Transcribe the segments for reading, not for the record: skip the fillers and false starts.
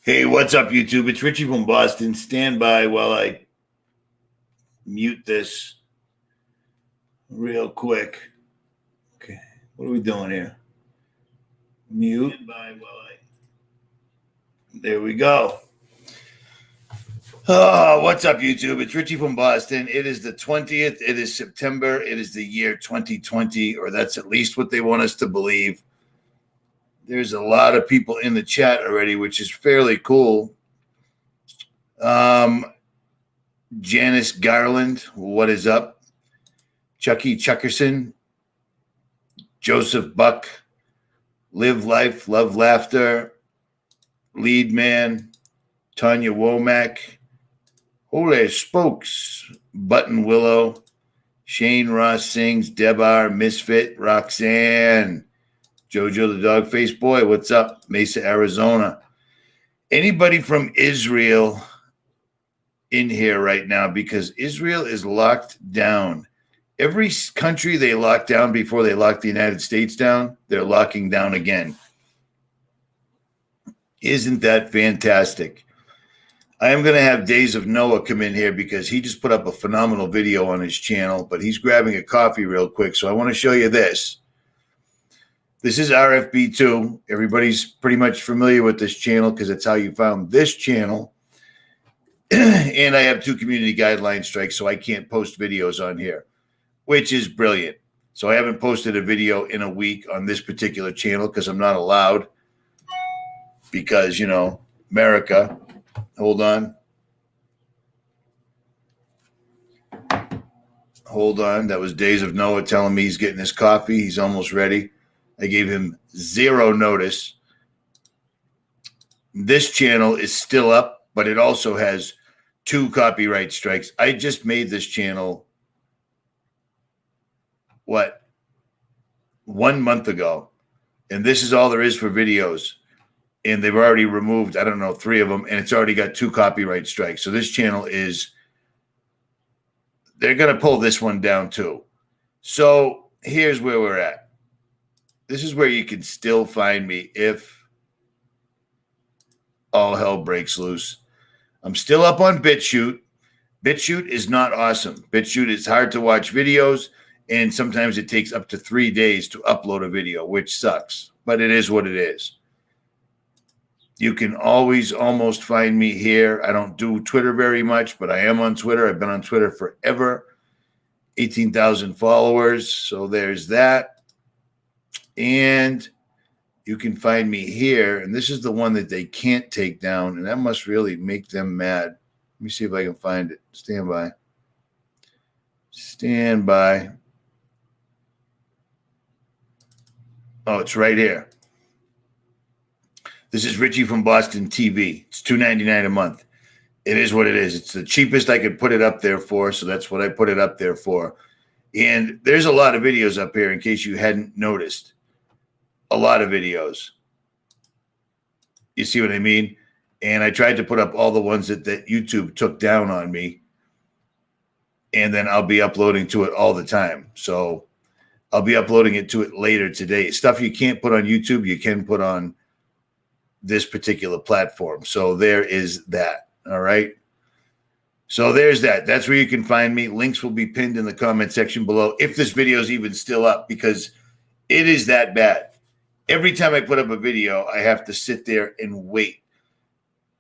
Hey, what's up, YouTube? It's Richie from Boston. Stand by while I mute this real quick. Okay, what are we doing here? Mute. Stand by while There we go. Oh, what's up, YouTube? It's Richie from Boston. It is the 20th. It is September. It is the year 2020, or that's at least what they want us to believe. There's a lot of people in the chat already, which is fairly cool. Janice Garland, what is up? Chucky Chuckerson, Joseph Buck, Live Life, Love Laughter, Lead Man, Tanya Womack, Holy Spokes, Button Willow, Shane Ross Sings, Debar, Misfit, Roxanne, Jojo the Dog Face Boy, what's up? Mesa, Arizona. Anybody from Israel in here right now, because Israel is locked down. Every country they locked down before they locked the United States down, they're locking down again. Isn't that fantastic? I am going to have Days of Noah come in here because he just put up a phenomenal video on his channel, but he's grabbing a coffee real quick. So I want to show you this. This is RFB2. Everybody's pretty much familiar with this channel because it's how you found this channel. And I have 2 community guideline strikes, so I can't post videos on here, which is brilliant. So I haven't posted a video in a week on this particular channel because I'm not allowed because, you know, America. Hold on. Hold on. That was Days of Noah telling me he's getting his coffee. He's almost ready. I gave him 0 notice. This channel is still up, but it also has 2 copyright strikes. I just made this channel, 1 month ago. And this is all there is for videos. And they've already removed, I don't know, 3 of them. And it's already got 2 copyright strikes. So this channel is, they're going to pull this one down too. So here's where we're at. This is where you can still find me if all hell breaks loose. I'm still up on BitChute. BitChute is not awesome. BitChute is hard to watch videos, and sometimes it takes up to 3 days to upload a video, which sucks, but it is what it is. You can always almost find me here. I don't do Twitter very much, but I am on Twitter. I've been on Twitter forever. 18,000 followers, so there's that. And you can find me here, and this is the one that they can't take down, and that must really make them mad. Let me see if I can find it. Stand by. Stand by. Oh, it's right here. This is Richie from Boston TV. It's $2.99 a month. It is what it is. It's the cheapest I could put it up there for, so that's what I put it up there for. And there's a lot of videos up here in case you hadn't noticed. A lot of videos. You see what I mean? And I tried to put up all the ones that YouTube took down on me. And then I'll be uploading to it all the time. So I'll be uploading it to it later today. Stuff you can't put on YouTube, you can put on this particular platform. So there is that. All right. So there's that. That's where you can find me. Links will be pinned in the comment section below if this video is even still up, because it is that bad. Every time I put up a video, I have to sit there and wait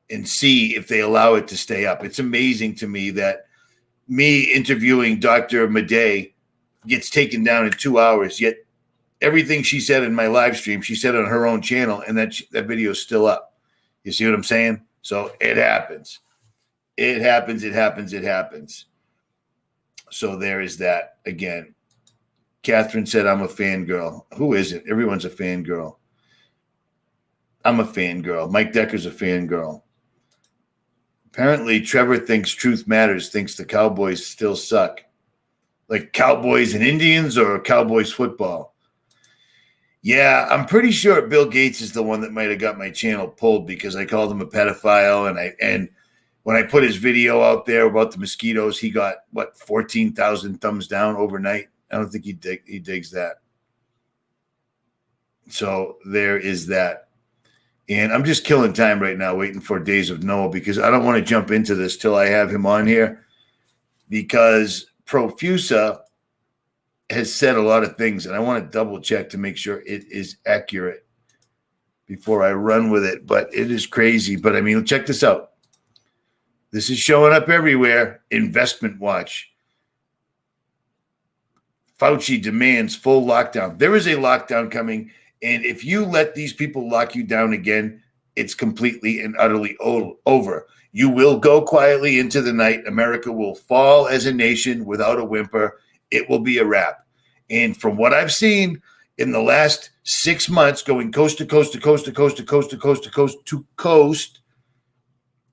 and see if they allow it to stay up. It's amazing to me that me interviewing Dr. Madej gets taken down in 2 hours, yet everything she said in my live stream, she said on her own channel, and that video is still up. You see what I'm saying? So it happens. It happens. It happens. It happens. So there is that again. Catherine said, I'm a fangirl. Who isn't? Everyone's a fangirl. I'm a fangirl. Mike Decker's a fangirl. Apparently, Trevor thinks Truth Matters, thinks the Cowboys still suck. Like Cowboys and Indians or Cowboys football? Yeah, I'm pretty sure Bill Gates is the one that might have got my channel pulled because I called him a pedophile. And when I put his video out there about the mosquitoes, he got, 14,000 thumbs down overnight. I don't think he digs that. So there is that. And I'm just killing time right now waiting for Days of Noah because I don't want to jump into this till I have him on here, because Profusa has said a lot of things, and I want to double check to make sure it is accurate before I run with it. But it is crazy. But I mean, check this out. This is showing up everywhere. Investment Watch. Fauci demands full lockdown. There is a lockdown coming. And if you let these people lock you down again, it's completely and utterly over. You will go quietly into the night. America will fall as a nation without a whimper. It will be a wrap. And from what I've seen in the last 6 months, going coast to coast to coast to coast to coast to coast to coast to coast,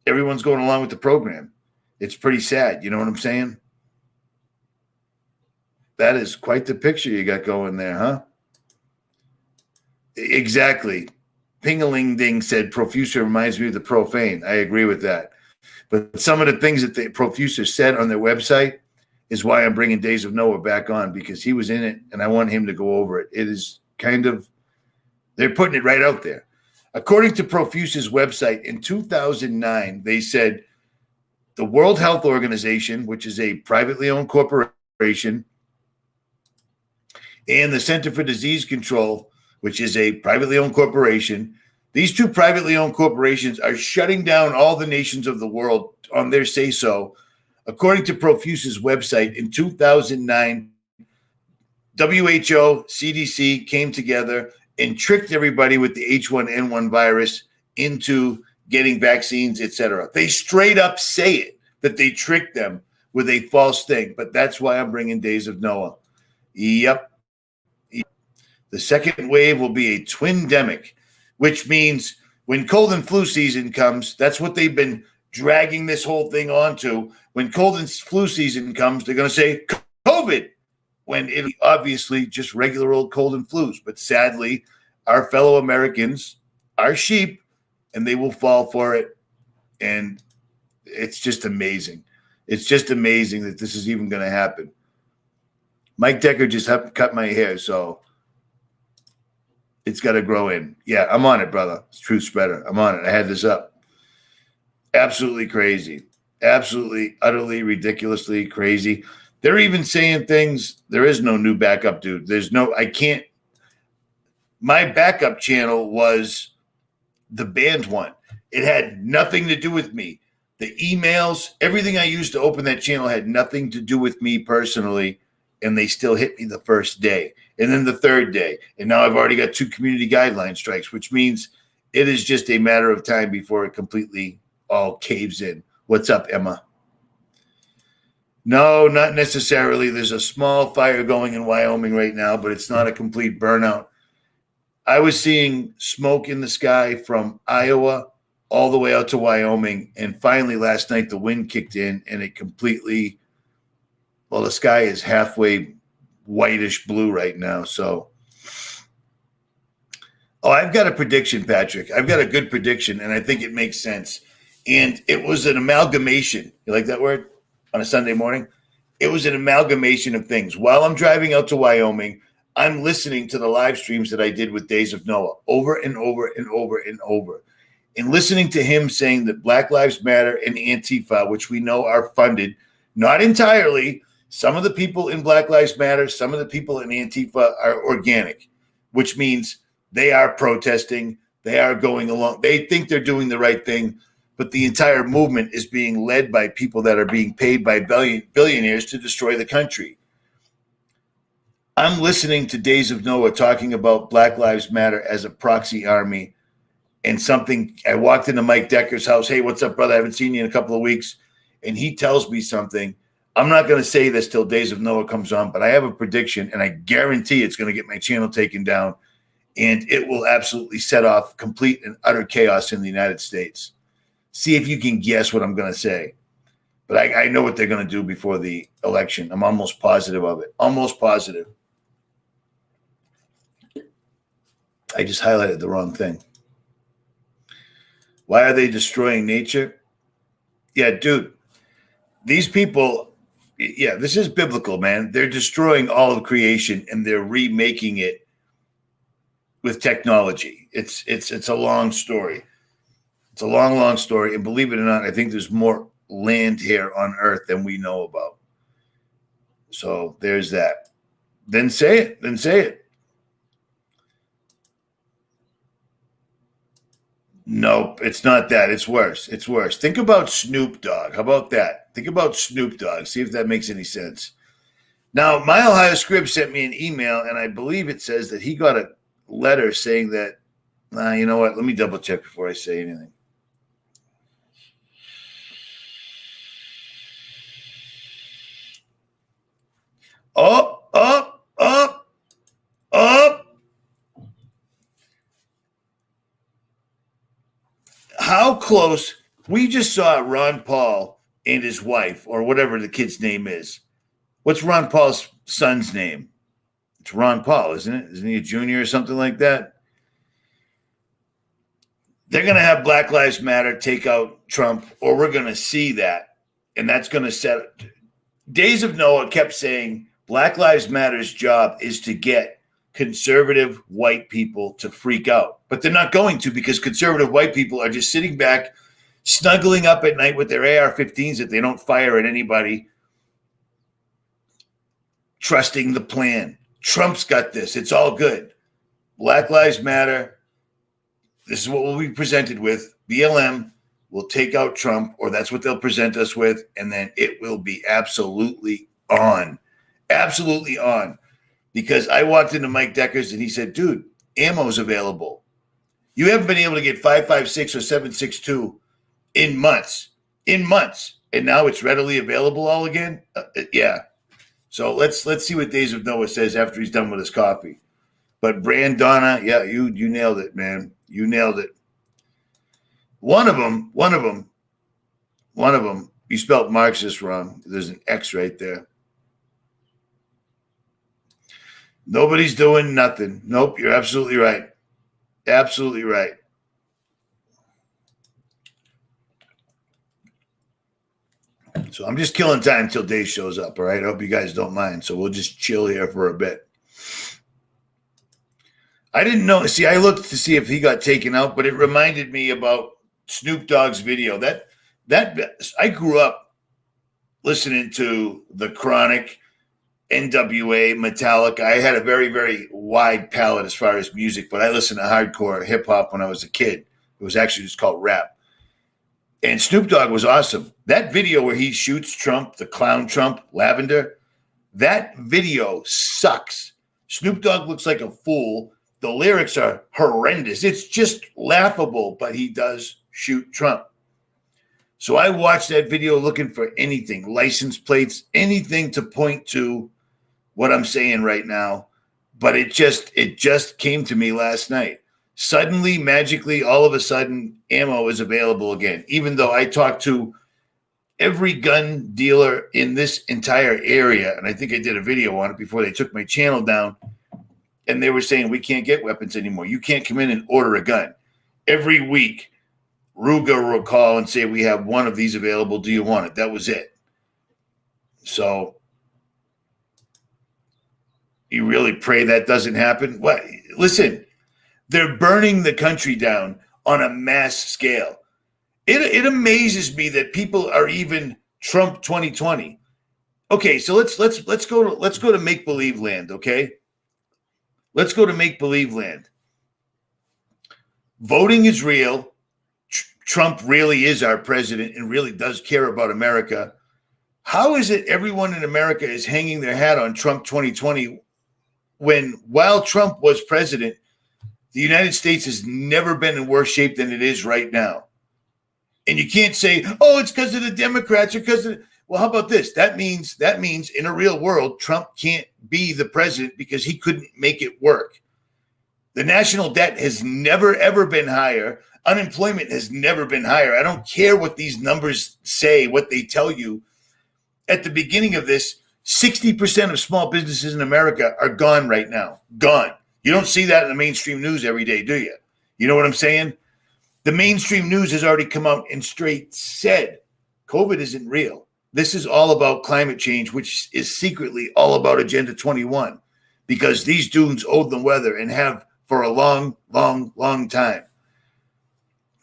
everyone's going along with the program. It's pretty sad. You know what I'm saying? That is quite the picture you got going there, huh? Exactly. Pingaling-ding said Profusa reminds me of the profane. I agree with that. But some of the things that the Profusa said on their website is why I'm bringing Days of Noah back on, because he was in it and I want him to go over it. It is kind of, they're putting it right out there. According to Profusa's website, in 2009, they said the World Health Organization, which is a privately owned corporation, and the Center for Disease Control, which is a privately owned corporation. These two privately owned corporations are shutting down all the nations of the world on their say-so. According to Profusa's website, in 2009, WHO, CDC came together and tricked everybody with the H1N1 virus into getting vaccines, etc. They straight up say it, that they tricked them with a false thing. But that's why I'm bringing Days of Noah. Yep. The second wave will be a twin-demic, which means when cold and flu season comes, that's what they've been dragging this whole thing onto. When cold and flu season comes, they're going to say COVID, when it's obviously just regular old cold and flus. But sadly, our fellow Americans are sheep, and they will fall for it. And it's just amazing. It's just amazing that this is even going to happen. Mike Decker just cut my hair, so it's got to grow in. Yeah, I'm on it, brother. It's Truth Spreader. I'm on it. I had this up. Absolutely crazy. Absolutely, utterly, ridiculously crazy. They're even saying things. There is no new backup, dude. I can't. My backup channel was the banned one. It had nothing to do with me. The emails, everything I used to open that channel had nothing to do with me personally, and they still hit me the first day. And then the third day. And now I've already got 2 community guideline strikes, which means it is just a matter of time before it completely all caves in. What's up, Emma? No, not necessarily. There's a small fire going in Wyoming right now, but it's not a complete burnout. I was seeing smoke in the sky from Iowa all the way out to Wyoming. And finally last night, the wind kicked in and it completely, well, the sky is halfway whitish blue right now. So, I've got a prediction, Patrick. I've got a good prediction, and I think it makes sense. And it was an amalgamation. You like that word? On a Sunday morning? It was an amalgamation of things. While I'm driving out to Wyoming, I'm listening to the live streams that I did with Days of Noah over and over and over and over. And listening to him saying that Black Lives Matter and Antifa, which we know are funded, not entirely. Some of the people in Black Lives Matter, some of the people in Antifa are organic, which means they are protesting. They are going along. They think they're doing the right thing, but the entire movement is being led by people that are being paid by billionaires to destroy the country. I'm listening to Days of Noah talking about Black Lives Matter as a proxy army, and something. I walked into Mike Decker's house. Hey, what's up, brother? I haven't seen you in a couple of weeks. And he tells me something. I'm not going to say this till Days of Noah comes on, but I have a prediction, and I guarantee it's going to get my channel taken down, and it will absolutely set off complete and utter chaos in the United States. See if you can guess what I'm going to say. But I know what they're going to do before the election. I'm almost positive of it. Almost positive. I just highlighted the wrong thing. Why are they destroying nature? Yeah, dude. These people, yeah, this is biblical, man. They're destroying all of creation and they're remaking it with technology. It's a long story. It's a long, long story. And believe it or not, I think there's more land here on Earth than we know about. So there's that. Then say it. Then say it. Nope, it's not that. It's worse. It's worse. Think about Snoop Dogg. How about that? Think about Snoop Dogg. See if that makes any sense. Now, My Ohio Scrib sent me an email, and I believe it says that he got a letter saying that, you know what? Let me double check before I say anything. Up, up, up, up. How close? We just saw Ron Paul and his wife, or whatever the kid's name is. What's Ron Paul's son's name? It's Ron Paul, isn't it? Isn't he a junior or something like that? They're going to have Black Lives Matter take out Trump, or we're going to see that. And that's going to set it. Days of Noah kept saying Black Lives Matter's job is to get conservative white people to freak out. But they're not going to, because conservative white people are just sitting back, snuggling up at night with their AR-15s that they don't fire at anybody, trusting the plan. Trump's got this. It's all good. Black Lives Matter. This is what we'll be presented with. BLM will take out Trump, or that's what they'll present us with, and then it will be absolutely on. Absolutely on. Because I walked into Mike Decker's and he said, dude, ammo's available. You haven't been able to get 5.56 or 7.62 in months. In months. And now it's readily available all again? Yeah. So let's see what Days of Noah says after he's done with his coffee. But Brandonna, yeah, you nailed it, man. You nailed it. One of them, you spelled Marxist wrong. There's an X right there. Nobody's doing nothing. Nope, you're absolutely right. Absolutely right. So I'm just killing time until Dave shows up, all right? I hope you guys don't mind. So we'll just chill here for a bit. I didn't know. See, I looked to see if he got taken out, but it reminded me about Snoop Dogg's video. That I grew up listening to The Chronic, NWA, Metallica. I had a very, very wide palette as far as music, but I listened to hardcore hip hop when I was a kid. It was actually just called rap. And Snoop Dogg was awesome. That video where he shoots Trump, the clown Trump, Lavender, that video sucks. Snoop Dogg looks like a fool. The lyrics are horrendous. It's just laughable, but he does shoot Trump. So I watched that video looking for anything, license plates, anything to point to what I'm saying right now. But it just came to me last night. Suddenly, magically, all of a sudden, ammo is available again, even though I talked to every gun dealer in this entire area. And I think I did a video on it before they took my channel down. And they were saying, we can't get weapons anymore. You can't come in and order a gun. Every week, Ruger will call and say, we have one of these available. Do you want it? That was it. So you really pray that doesn't happen? What? Listen, they're burning the country down on a mass scale. It amazes me that people are even Trump 2020. Okay, so let's go to make-believe land, okay? Let's go to make-believe land. Voting is real. Trump really is our president and really does care about America. How is it everyone in America is hanging their hat on Trump 2020 when, while Trump was president, the United States has never been in worse shape than it is right now? And you can't say, oh, it's because of the Democrats or because of well, how about this? That means in a real world, Trump can't be the president because he couldn't make it work. The national debt has never, ever been higher. Unemployment has never been higher. I don't care what these numbers say, what they tell you. At the beginning of this, 60% of small businesses in America are gone right now. Gone. You don't see that in the mainstream news every day, do you? You know what I'm saying? The mainstream news has already come out and straight said COVID isn't real. This is all about climate change, which is secretly all about Agenda 21, because these dudes own the weather and have for a long, long, long time.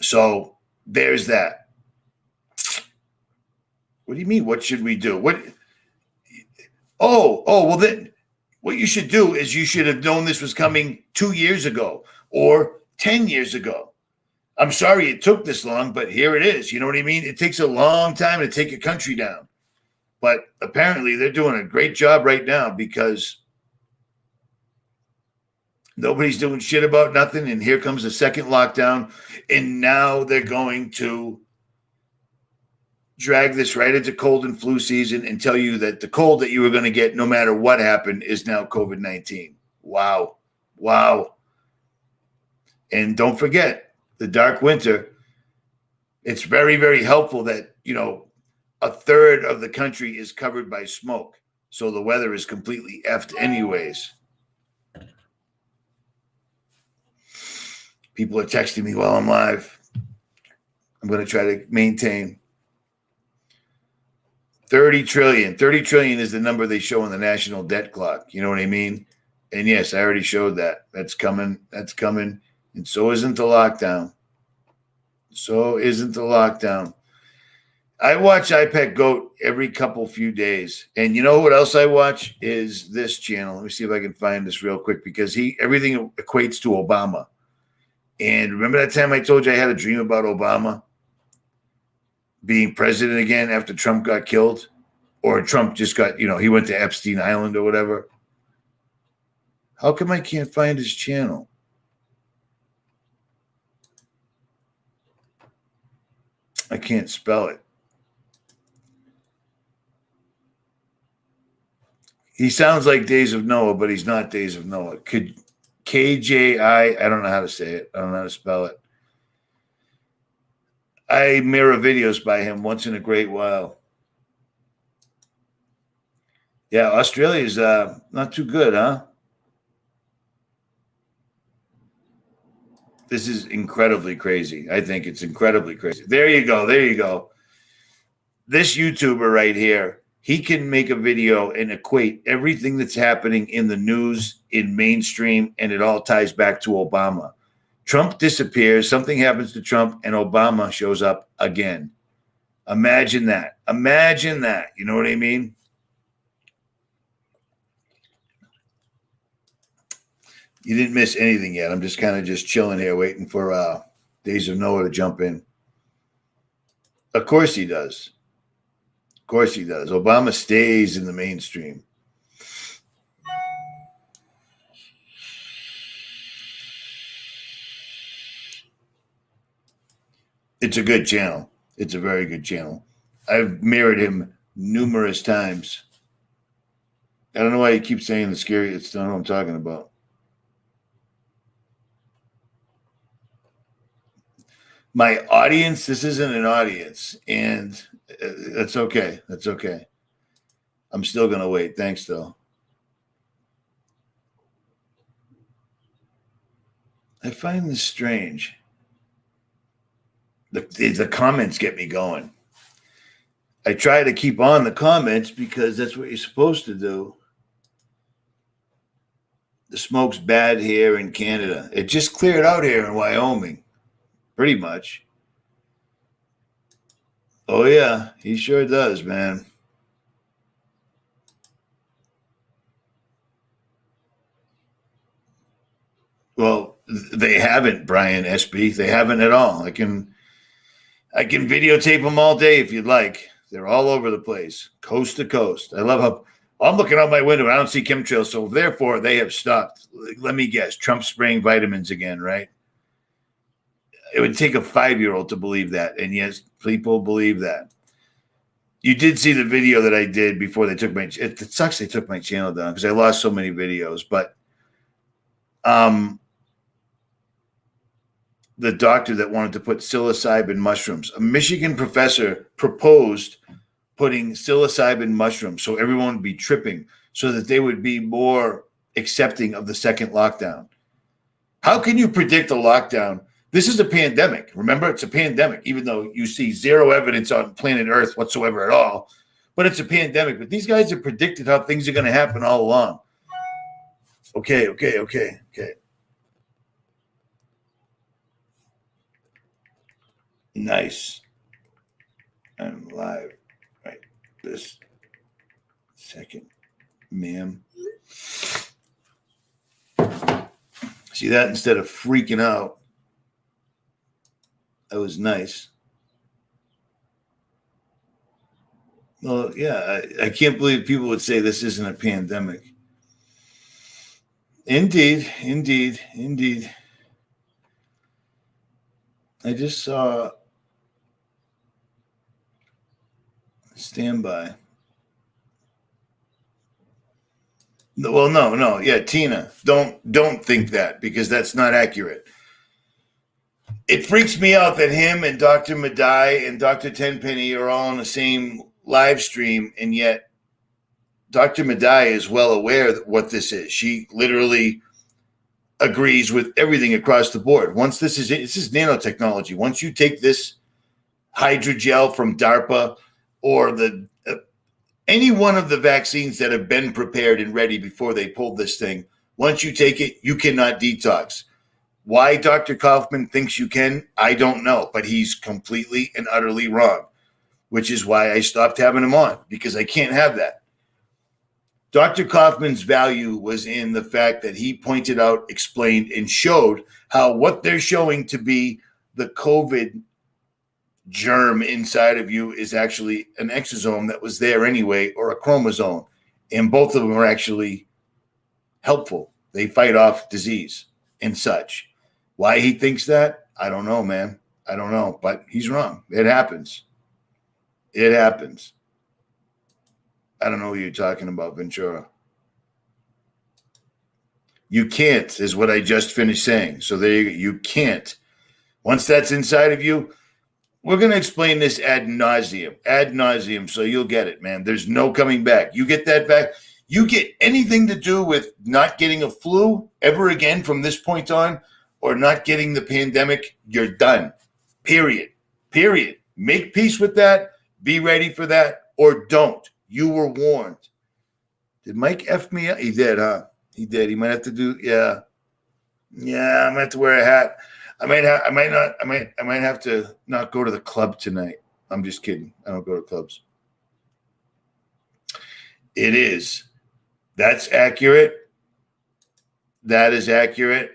So there's that. What do you mean? What should we do? Well then what you should do is you should have known this was coming 2 years ago or 10 years ago. I'm sorry it took this long, but here it is. You know what I mean? It takes a long time to take a country down. But apparently they're doing a great job right now because nobody's doing shit about nothing. And here comes the second lockdown. And now they're going to drag this right into cold and flu season and tell you that the cold that you were going to get no matter what happened is now COVID-19. Wow. And don't forget the dark winter. It's very, very helpful that, a third of the country is covered by smoke. So the weather is completely effed anyways. People are texting me while I'm live. I'm going to try to maintain. 30 trillion. 30 trillion is the number they show on the national debt clock. You know what I mean? And yes, I already showed that. That's coming. And so isn't the lockdown. I watch iPet Goat every few days. And you know what else I watch is this channel. Let me see if I can find this real quick because everything equates to Obama. And remember that time I told you I had a dream about Obama being president again after Trump got killed? Or Trump just got, he went to Epstein Island or whatever. How come I can't find his channel? I can't spell it. He sounds like Days of Noah, but he's not Days of Noah. KJI, I don't know how to say it. I don't know how to spell it. I mirror videos by him once in a great while. Yeah, Australia's not too good, huh? This is incredibly crazy. I think it's incredibly crazy. There you go. This YouTuber right here, he can make a video and equate everything that's happening in the news, in mainstream, and it all ties back to Obama. Trump disappears, something happens to Trump, and Obama shows up again. Imagine that. You know what I mean? You didn't miss anything yet. I'm just kind of chilling here waiting for Days of Noah to jump in. Of course he does. Obama stays in the mainstream. It's a good channel. It's a very good channel. I've mirrored him numerous times. I don't know why you keep saying the scary. It's not what I'm talking about. My audience, this isn't an audience, and that's okay. I'm still going to wait. Thanks, though. I find this strange. The comments get me going. I try to keep on the comments because that's what you're supposed to do. The smoke's bad here in Canada. It just cleared out here in Wyoming. Pretty much. Oh, yeah. He sure does, man. Well, they haven't, Brian SB. They haven't at all. I can videotape them all day if you'd like. They're all over the place, coast to coast. I love how I'm looking out my window. I don't see chemtrails, so therefore they have stopped. Let me guess. Trump's spraying vitamins again, right? It would take a 5-year-old to believe that. And yes, people believe that. You did see the video that I did before they took it sucks they took my channel down because I lost so many videos. But the doctor that wanted to put psilocybin mushrooms, a Michigan professor proposed putting psilocybin mushrooms so everyone would be tripping so that they would be more accepting of the second lockdown. How can you predict a lockdown? This is a pandemic. Remember, it's a pandemic, even though you see zero evidence on planet Earth whatsoever at all. But it's a pandemic. But these guys have predicted how things are going to happen all along. Okay. Nice. I'm live right this second, ma'am. See that? Instead of freaking out, that was nice. Well, yeah, I can't believe people would say this isn't a pandemic. Indeed, indeed, indeed. I just saw standby. Well, no, yeah, Tina, don't think that because that's not accurate. It freaks me out that him and Dr. Madai and Dr. Tenpenny are all on the same live stream, and yet Dr. Madai is well aware of what this is. She literally agrees with everything across the board. Once this is nanotechnology. Once you take this hydrogel from DARPA or the any one of the vaccines that have been prepared and ready before they pulled this thing, once you take it, you cannot detox. Why Dr. Kaufman thinks you can, I don't know, but he's completely and utterly wrong, which is why I stopped having him on, because I can't have that. Dr. Kaufman's value was in the fact that he pointed out, explained, and showed how what they're showing to be the COVID germ inside of you is actually an exosome that was there anyway, or a chromosome. And both of them are actually helpful. They fight off disease and such. Why he thinks that, I don't know, man. I don't know, but he's wrong. It happens. It happens. I don't know what you're talking about, Ventura. You can't, is what I just finished saying. So there you can't. Once that's inside of you, we're going to explain this ad nauseum, so you'll get it, man. There's no coming back. You get that back. You get anything to do with not getting a flu ever again from this point on, or not getting the pandemic, you're done. Period. Make peace with that. Be ready for that, or don't. You were warned. Did Mike F me up? He did, huh? He did. He might have to do, yeah. Yeah, I'm gonna have to wear a hat. I might have to not go to the club tonight. I'm just kidding. I don't go to clubs. It is. That's accurate. That is accurate.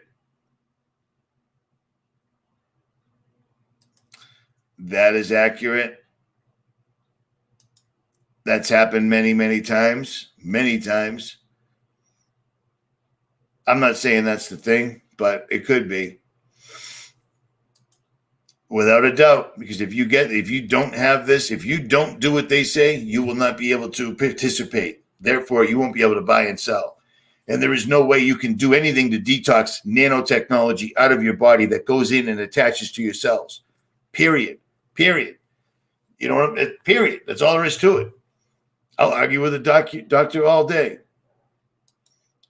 That is accurate. That's happened many, many times. Many times. I'm not saying that's the thing, but it could be. Without a doubt, because if you don't have this, if you don't do what they say, you will not be able to participate. Therefore, you won't be able to buy and sell. And there is no way you can do anything to detox nanotechnology out of your body that goes in and attaches to your cells. Period. You know, period. That's all there is to it. I'll argue with a doctor all day.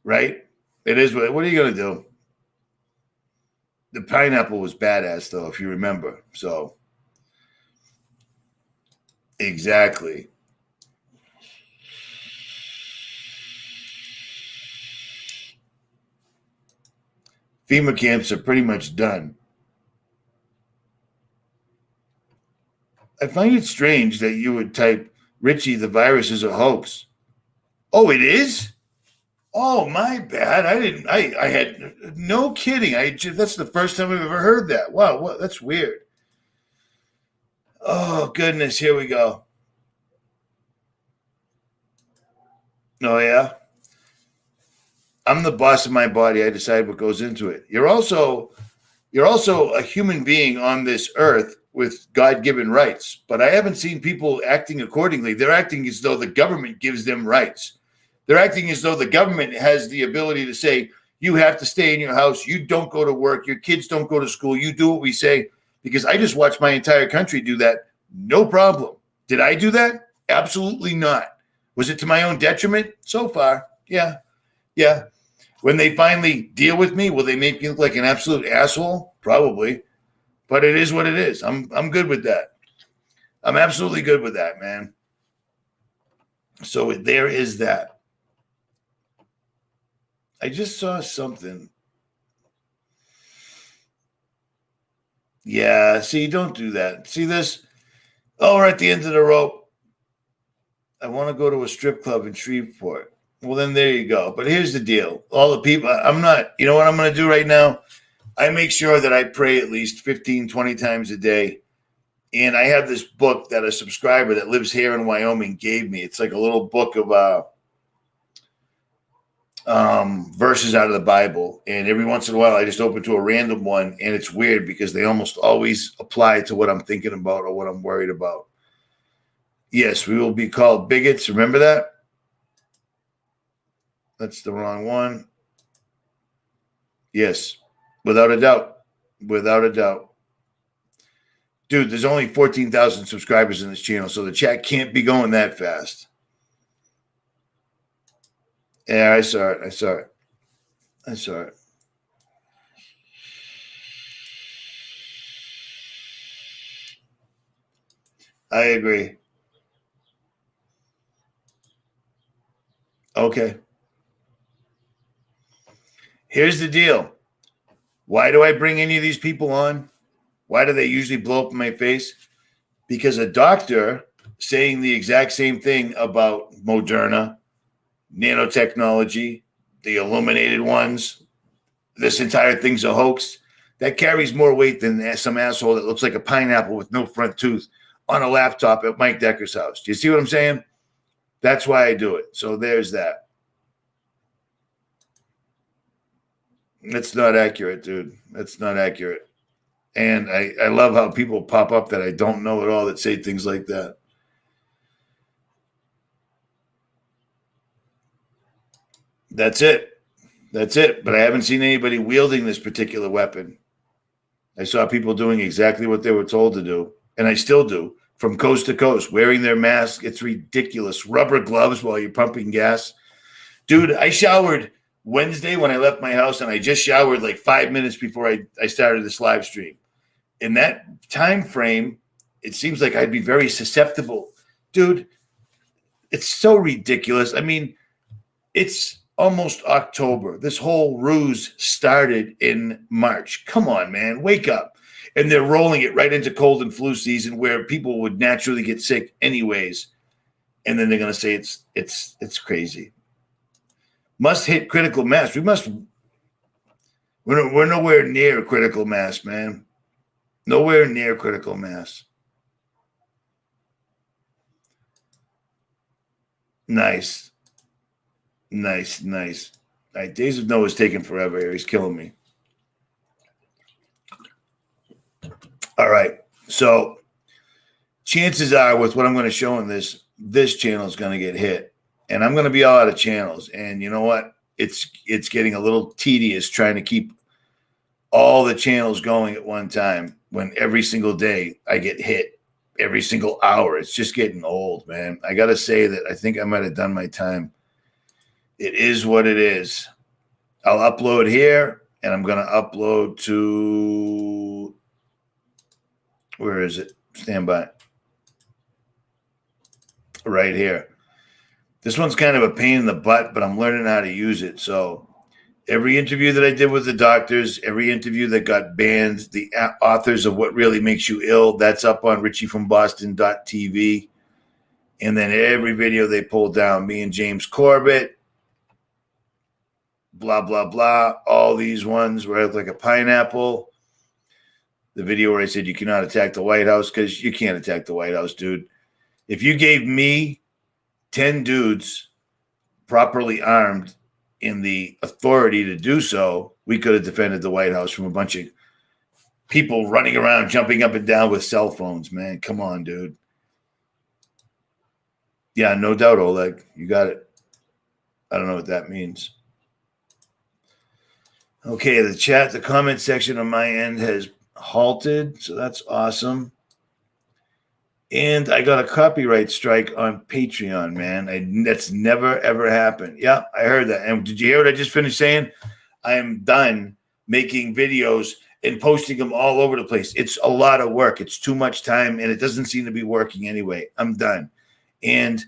Right? It is. What are you going to do? The pineapple was badass, though, if you remember. So, exactly. FEMA camps are pretty much done. I find it strange that you would type, Richie, the virus is a hoax. Oh, it is? Oh, my bad. I had no kidding. That's the first time I've ever heard that. Wow, that's weird. Oh, goodness. Here we go. Oh, yeah. I'm the boss of my body. I decide what goes into it. You're also a human being on this earth with God-given rights, but I haven't seen people acting accordingly. They're acting as though the government gives them rights. They're acting as though the government has the ability to say, you have to stay in your house. You don't go to work. Your kids don't go to school. You do what we say. Because I just watched my entire country do that. No problem. Did I do that? Absolutely not. Was it to my own detriment? So far, yeah. When they finally deal with me, will they make me look like an absolute asshole? Probably. But it is what it is. I'm good with that. I'm absolutely good with that, man. So there is that. I just saw something. Yeah, see, don't do that. See this? Oh, we're at the end of the rope. I want to go to a strip club in Shreveport. Well, then there you go. But here's the deal. All the people, I'm not, you know what I'm going to do right now? I make sure that I pray at least 15, 20 times a day. And I have this book that a subscriber that lives here in Wyoming gave me. It's like a little book of verses out of the Bible. And every once in a while, I just open to a random one. And it's weird because they almost always apply to what I'm thinking about or what I'm worried about. Yes, we will be called bigots. Remember that? That's the wrong one. Yes, without a doubt. Without a doubt. Dude, there's only 14,000 subscribers in this channel, so the chat can't be going that fast. Yeah, I saw it. I saw it. I saw it. I agree. Okay. Here's the deal. Why do I bring any of these people on? Why do they usually blow up in my face? Because a doctor saying the exact same thing about Moderna, nanotechnology, the illuminated ones, this entire thing's a hoax, that carries more weight than some asshole that looks like a pineapple with no front tooth on a laptop at Mike Decker's house. Do you see what I'm saying? That's why I do it. So there's that. That's not accurate, dude. That's not accurate. And I love how people pop up that I don't know at all that say things like that. That's it. That's it. But I haven't seen anybody wielding this particular weapon. I saw people doing exactly what they were told to do, and I still do, from coast to coast, wearing their mask. It's ridiculous. Rubber gloves while you're pumping gas. Dude, I showered Wednesday when I left my house, and I just showered like 5 minutes before I started this live stream. In that time frame, it seems like I'd be very susceptible. Dude, it's so ridiculous. I mean, it's almost October. This whole ruse started in March. Come on, man, wake up. And they're rolling it right into cold and flu season where people would naturally get sick anyways. And then they're going to say it's crazy. Must hit critical mass. We're nowhere near critical mass, man. Nowhere near critical mass. Nice. Nice. All right, Days of Noah is taking forever here. He's killing me. All right. So chances are with what I'm going to show in this channel is going to get hit. And I'm going to be all out of channels. And you know what? It's getting a little tedious trying to keep all the channels going at one time when every single day I get hit every single hour. It's just getting old, man. I got to say that I think I might have done my time. It is what it is. I'll upload here, and I'm going to upload to, where is it? Stand by. Right here. This one's kind of a pain in the butt, but I'm learning how to use it. So every interview that I did with the doctors, every interview that got banned, the authors of What Really Makes You Ill, that's up on RichieFromBoston.tv. And then every video they pulled down, me and James Corbett, blah, blah, blah, all these ones where I look like a pineapple. The video where I said you cannot attack the White House, because you can't attack the White House, dude. If you gave me 10 dudes properly armed in the authority to do so, we could have defended the White House from a bunch of people running around, jumping up and down with cell phones, man. Come on, dude. Yeah, no doubt, Oleg. You got it. I don't know what that means. Okay, the comment section on my end has halted, so that's awesome. And I got a copyright strike on Patreon, man. That's never, ever happened. Yeah, I heard that. And did you hear what I just finished saying? I am done making videos and posting them all over the place. It's a lot of work. It's too much time, and it doesn't seem to be working anyway. I'm done. And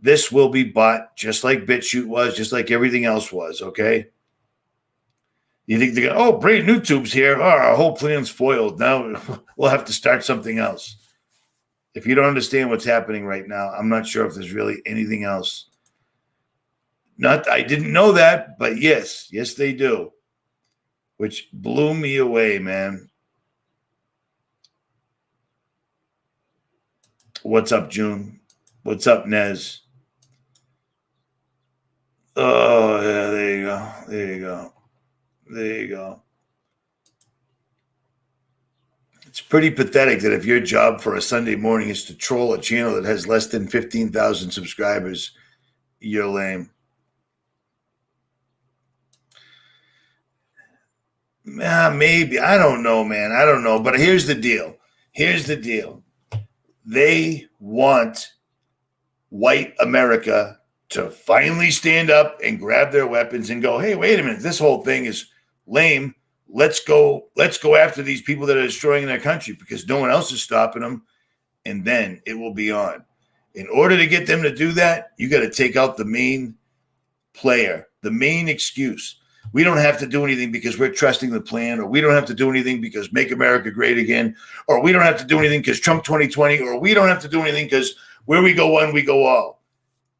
this will be bought just like BitChute was, just like everything else was, okay? You think they're going, oh, brand new tubes here. Oh, our whole plan's foiled. Now we'll have to start something else. If you don't understand what's happening right now, I'm not sure if there's really anything else. I didn't know that, but yes, they do, which blew me away, man. What's up, June? What's up, Nez? Oh, yeah, there you go. There you go. There you go. It's pretty pathetic that if your job for a Sunday morning is to troll a channel that has less than 15,000 subscribers, you're lame. Maybe. I don't know, man. I don't know. But here's the deal. They want white America to finally stand up and grab their weapons and go, hey, wait a minute. This whole thing is lame. Let's go after these people that are destroying their country because no one else is stopping them. And then it will be on. In order to get them to do that, you got to take out the main player, the main excuse. We don't have to do anything because we're trusting the plan, or we don't have to do anything because Make America Great Again, or we don't have to do anything because Trump 2020, or we don't have to do anything because where we go one, we go all.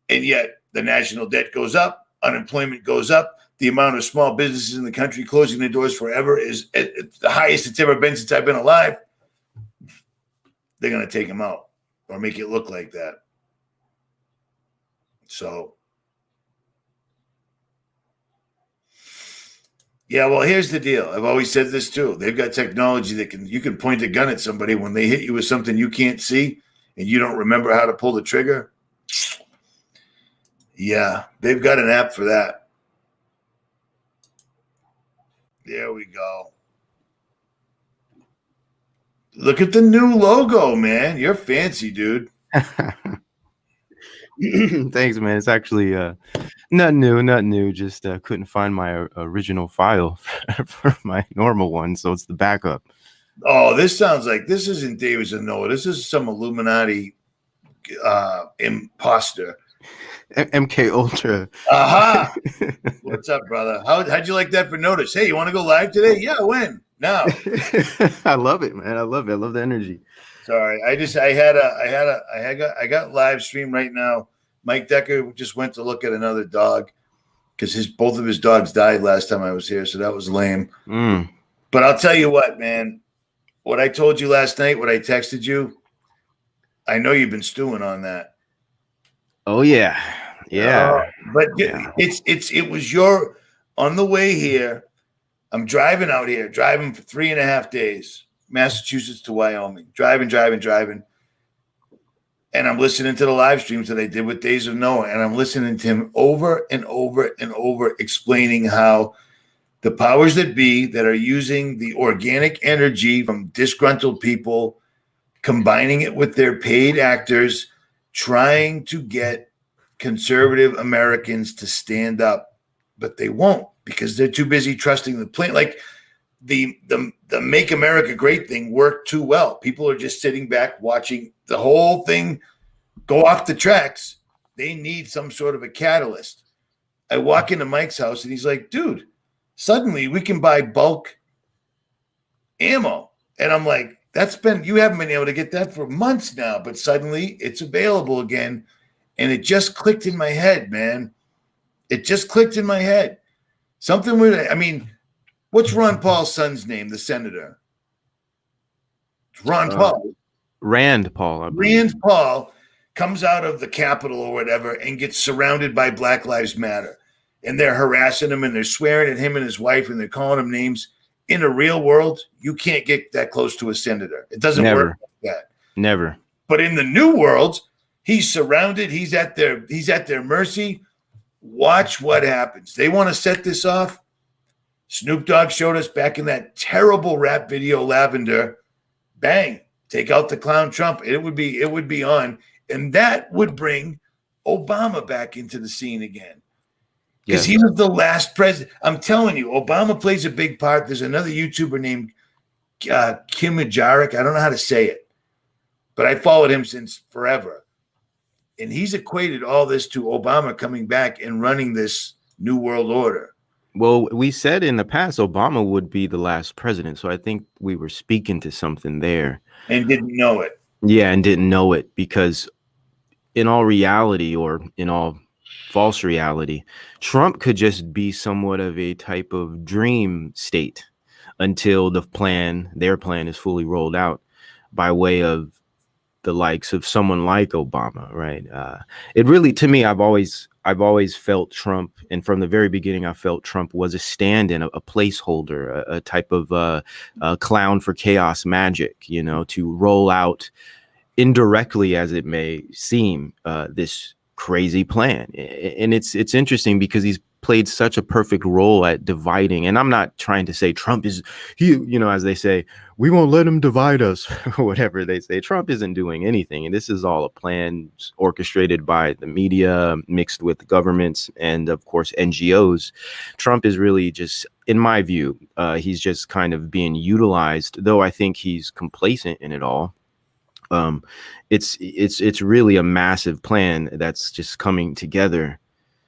And yet the national debt goes up, unemployment goes up, the amount of small businesses in the country closing their doors forever is at the highest it's ever been since I've been alive. They're going to take them out or make it look like that. So, yeah, well, here's the deal. I've always said this too. They've got technology that you can point a gun at somebody when they hit you with something you can't see and you don't remember how to pull the trigger. Yeah, they've got an app for that. There we go. Look at the new logo, man. You're fancy, dude. Thanks, man. It's actually not new. Just couldn't find my original file for my normal one, so it's the backup. Oh, this sounds like this isn't David Zanoa. This is some Illuminati imposter. MK Ultra. Aha! What's up, brother? How'd you like that for notice? Hey, you want to go live today? Yeah, when? Now. I love it, man. I love it. I love the energy. Sorry, I got live stream right now. Mike Decker just went to look at another dog because both of his dogs died last time I was here, so that was lame. But I'll tell you what, man. What I told you last night, what I texted you, I know you've been stewing on that. Oh yeah. But it was your on the way here. I'm driving out here, driving for 3.5 days, Massachusetts to Wyoming, driving. And I'm listening to the live streams that I did with Days of Noah. And I'm listening to him over and over and over explaining how the powers that be that are using the organic energy from disgruntled people, combining it with their paid actors, trying to get conservative Americans to stand up, but they won't because they're too busy trusting the plan. Like the Make America Great thing worked too well. People are just sitting back watching the whole thing go off the tracks. They need some sort of a catalyst. I walk into Mike's house and he's like, dude, suddenly we can buy bulk ammo. And I'm like, you haven't been able to get that for months now, but suddenly it's available again. And it just clicked in my head, man. It just clicked in my head. Something weird. I mean, what's Ron Paul's son's name, the senator? It's Ron Paul. Rand Paul. Rand Paul comes out of the Capitol or whatever and gets surrounded by Black Lives Matter. And they're harassing him and they're swearing at him and his wife and they're calling him names. In a real world, you can't get that close to a senator. It doesn't work like that. Never. But in the new world, he's surrounded. He's at their mercy. Watch what happens. They want to set this off. Snoop Dogg showed us back in that terrible rap video, Lavender. Bang. Take out the clown Trump. It would be on. And that would bring Obama back into the scene again. Because he was the last president. I'm telling you, Obama plays a big part. There's another YouTuber named Kim Majaric. I don't know how to say it, but I followed him since forever. And he's equated all this to Obama coming back and running this new world order. Well, we said in the past Obama would be the last president, so I think we were speaking to something there. and didn't know it. Yeah, and didn't know it because in all reality, or in all false reality, Trump could just be somewhat of a type of dream state until their plan is fully rolled out by way of the likes of someone like Obama, right? It really, to me, I've always felt Trump, and from the very beginning, I felt Trump was a stand-in, a placeholder, a type of a clown for chaos magic, to roll out indirectly, as it may seem, this crazy plan. And it's interesting because he's played such a perfect role at dividing. And I'm not trying to say Trump is, as they say, we won't let him divide us, or whatever they say. Trump isn't doing anything. And this is all a plan orchestrated by the media, mixed with governments and, of course, NGOs. Trump is really just, in my view, he's just kind of being utilized, though I think he's complacent in it all. It's really a massive plan that's just coming together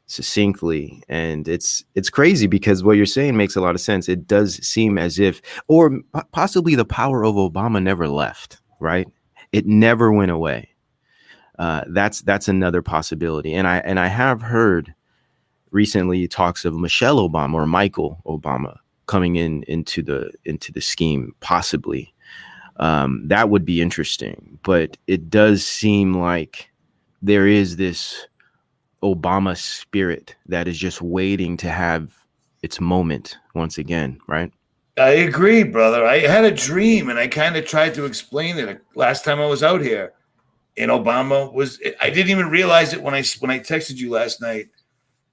succinctly, and it's crazy because what you're saying makes a lot of sense. It does seem as if, or possibly the power of Obama never left, right? It never went away. That's another possibility, and I have heard recently talks of Michelle Obama or Michael Obama coming into the scheme, possibly. That would be interesting, but it does seem like there is this Obama spirit that is just waiting to have its moment once again, right? I agree, brother. I had a dream, and I kind of tried to explain it last time I was out here. And Obama was, I didn't even realize it when I texted you last night.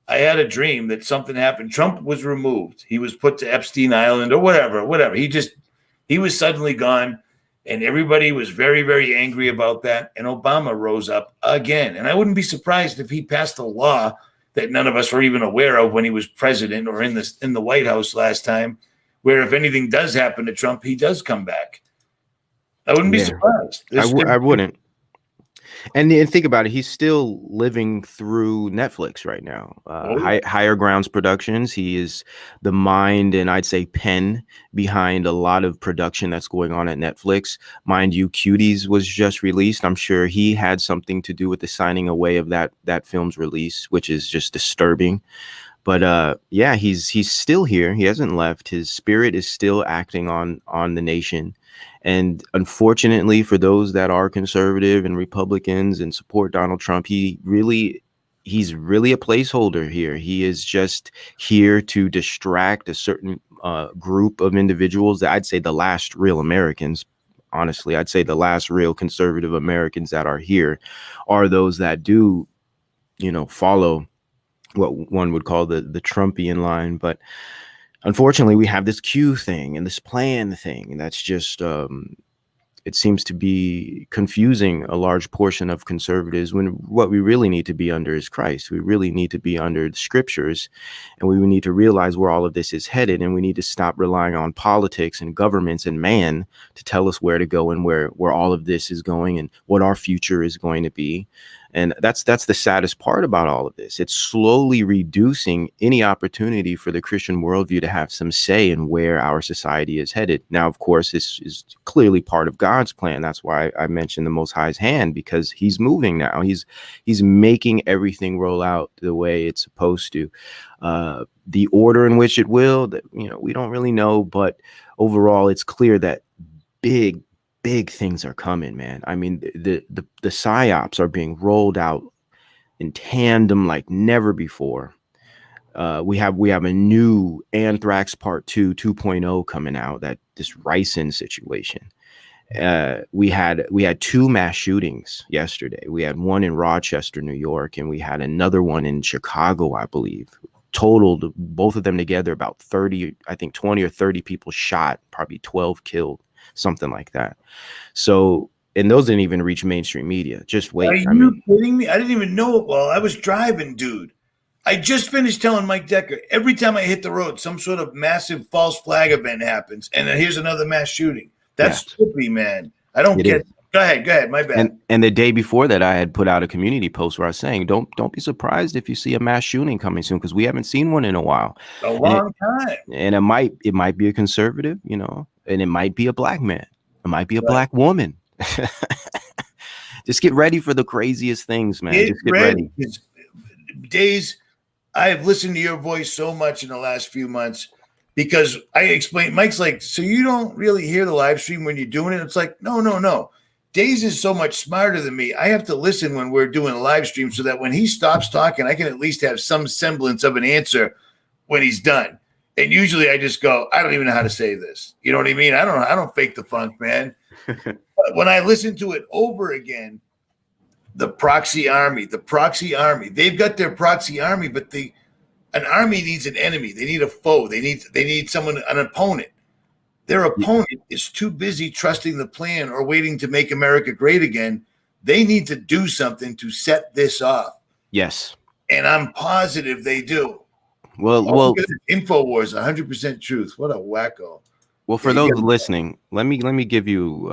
I had a dream that something happened. Trump was removed. He was put to Epstein Island or whatever. He was suddenly gone. And everybody was very, very angry about that. And Obama rose up again. And I wouldn't be surprised if he passed a law that none of us were even aware of when he was president or in the White House last time, where if anything does happen to Trump, he does come back. I wouldn't be surprised. I wouldn't. And think about it. He's still living through Netflix right now. Higher Grounds Productions. He is the mind and I'd say pen behind a lot of production that's going on at Netflix. Mind you, Cuties was just released. I'm sure he had something to do with the signing away of that film's release, which is just disturbing. But yeah, he's still here. He hasn't left. His spirit is still acting on the nation. And unfortunately, for those that are conservative and Republicans and support Donald Trump, he's really a placeholder here. He is just here to distract a certain group of individuals that I'd say the last real Americans. Honestly, I'd say the last real conservative Americans that are here are those that do, follow what one would call the Trumpian line. But unfortunately, we have this Q thing and this plan thing, and that's just it seems to be confusing a large portion of conservatives when what we really need to be under is Christ. We really need to be under the scriptures, and we need to realize where all of this is headed, and we need to stop relying on politics and governments and man to tell us where to go and where all of this is going and what our future is going to be. And that's the saddest part about all of this. It's slowly reducing any opportunity for the Christian worldview to have some say in where our society is headed. Now, of course, this is clearly part of God's plan. That's why I mentioned the Most High's hand, because he's moving now. He's making everything roll out the way it's supposed to. The order in which it will, we don't really know. But overall, it's clear that big things are coming, man. I mean, the psyops are being rolled out in tandem like never before. We have a new Anthrax Part 2 2.0 coming out, that this ricin situation. We had 2 mass shootings yesterday. We had one in Rochester, New York, and we had another one in Chicago, I believe. Totaled, both of them together, about 20 or 30 people shot, probably 12 killed. Something like that. So, and those didn't even reach mainstream media. Just wait. Are you kidding me? I didn't even know it while I was driving, dude. I just finished telling Mike Decker, every time I hit the road, some sort of massive false flag event happens, and then here's another mass shooting. That's trippy, man. I don't get it. Go ahead. My bad. And the day before that, I had put out a community post where I was saying, don't be surprised if you see a mass shooting coming soon, because we haven't seen one in a while. A long time. And it might be a conservative, you know, and it might be a black man. It might be a black woman. Just get ready for the craziest things, man. Just get ready. Days, I have listened to your voice so much in the last few months because I explained, Mike's like, so you don't really hear the live stream when you're doing it? It's like, no. Days is so much smarter than me. I have to listen when we're doing a live stream so that when he stops talking, I can at least have some semblance of an answer when he's done. And usually I just go, I don't even know how to say this. You know what I mean? I don't fake the funk, man. But when I listen to it over again, the proxy army, they've got their proxy army, but an army needs an enemy. They need a foe. They need someone, an opponent. Their opponent is too busy trusting the plan or waiting to make America great again. They need to do something to set this off. Yes. And I'm positive they do. Well, InfoWars, 100% truth. What a wacko. Well, for those listening, let me give you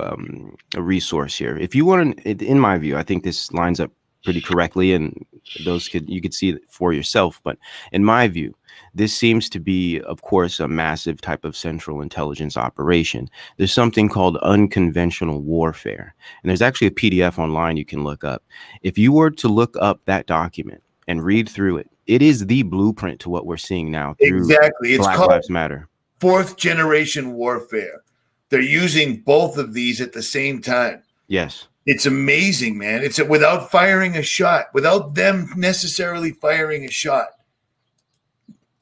a resource here. If you want to, in my view, I think this lines up pretty correctly, and you could see it for yourself. But in my view, this seems to be, of course, a massive type of central intelligence operation. There's something called unconventional warfare, and there's actually a PDF online you can look up. If you were to look up that document and read through it, it is the blueprint to what we're seeing now. Exactly. It's Black called Lives Matter. Fourth generation warfare. They're using both of these at the same time. Yes. It's amazing, man. It's without firing a shot, without them necessarily firing a shot,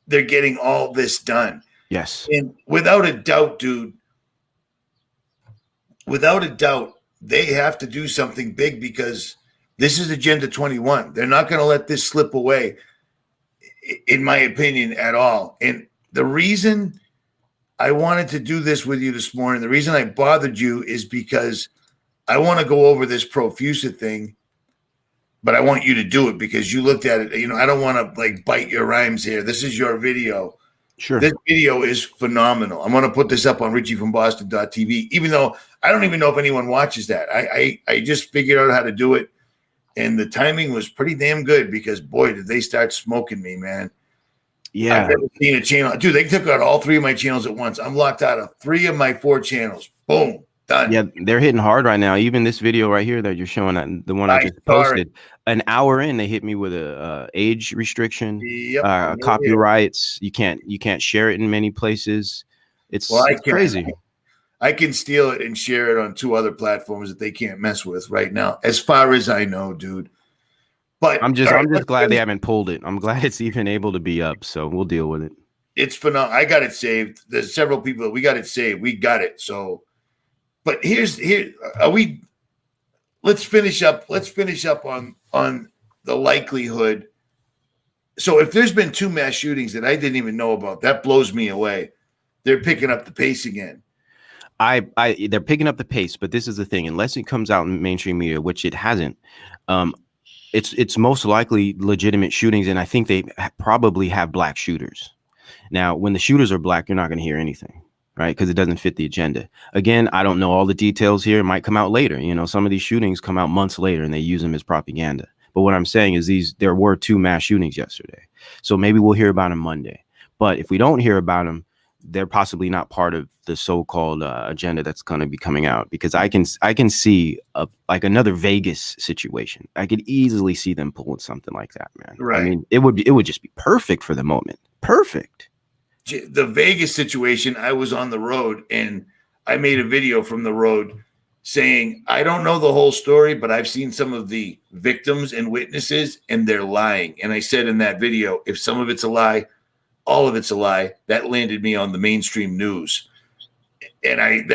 they're getting all this done. Yes. And without a doubt, dude, they have to do something big because this is Agenda 21. They're not going to let this slip away, in my opinion, at all. And the reason I wanted to do this with you this morning, the reason I bothered you is because I want to go over this Profusa thing, but I want you to do it because you looked at it. You know, I don't want to like bite your rhymes here. This is your video. Sure. This video is phenomenal. I'm going to put this up on RichieFromBoston.tv, even though I don't even know if anyone watches that. I just figured out how to do it. And the timing was pretty damn good because, boy, did they start smoking me, man. Yeah. I've never seen a channel. Dude, they took out all 3 of my channels at once. I'm locked out of 3 of my 4 channels. Boom. Done. Yeah, they're hitting hard right now. Even this video right here that you're showing, the one I just posted, an hour in, they hit me with a age restriction, copyrights. You can't share it in many places. It's crazy. I can steal it and share it on 2 other platforms that they can't mess with right now, as far as I know, dude. But I'm just glad they haven't pulled it. I'm glad it's even able to be up. So we'll deal with it. It's phenomenal. I got it saved. There's several people that we got it saved. We got it. So. But let's finish up on the likelihood. So if there's been 2 mass shootings that I didn't even know about, that blows me away. They're picking up the pace again. They're picking up the pace, but this is the thing, unless it comes out in mainstream media, which it hasn't, it's most likely legitimate shootings. And I think they probably have black shooters. Now, when the shooters are black, you're not going to hear anything. Right, because it doesn't fit the agenda. Again, I don't know all the details here. It might come out later. You know, some of these shootings come out months later and they use them as propaganda. But what I'm saying is there were 2 mass shootings yesterday. So maybe we'll hear about them Monday. But if we don't hear about them, they're possibly not part of the so-called agenda that's going to be coming out, because I can see like another Vegas situation. I could easily see them pulling something like that, man. Right. I mean, it would just be perfect for the moment. Perfect. The Vegas situation, I was on the road and I made a video from the road saying, I don't know the whole story, but I've seen some of the victims and witnesses and they're lying. And I said in that video, if some of it's a lie, all of it's a lie. That landed me on the mainstream news. And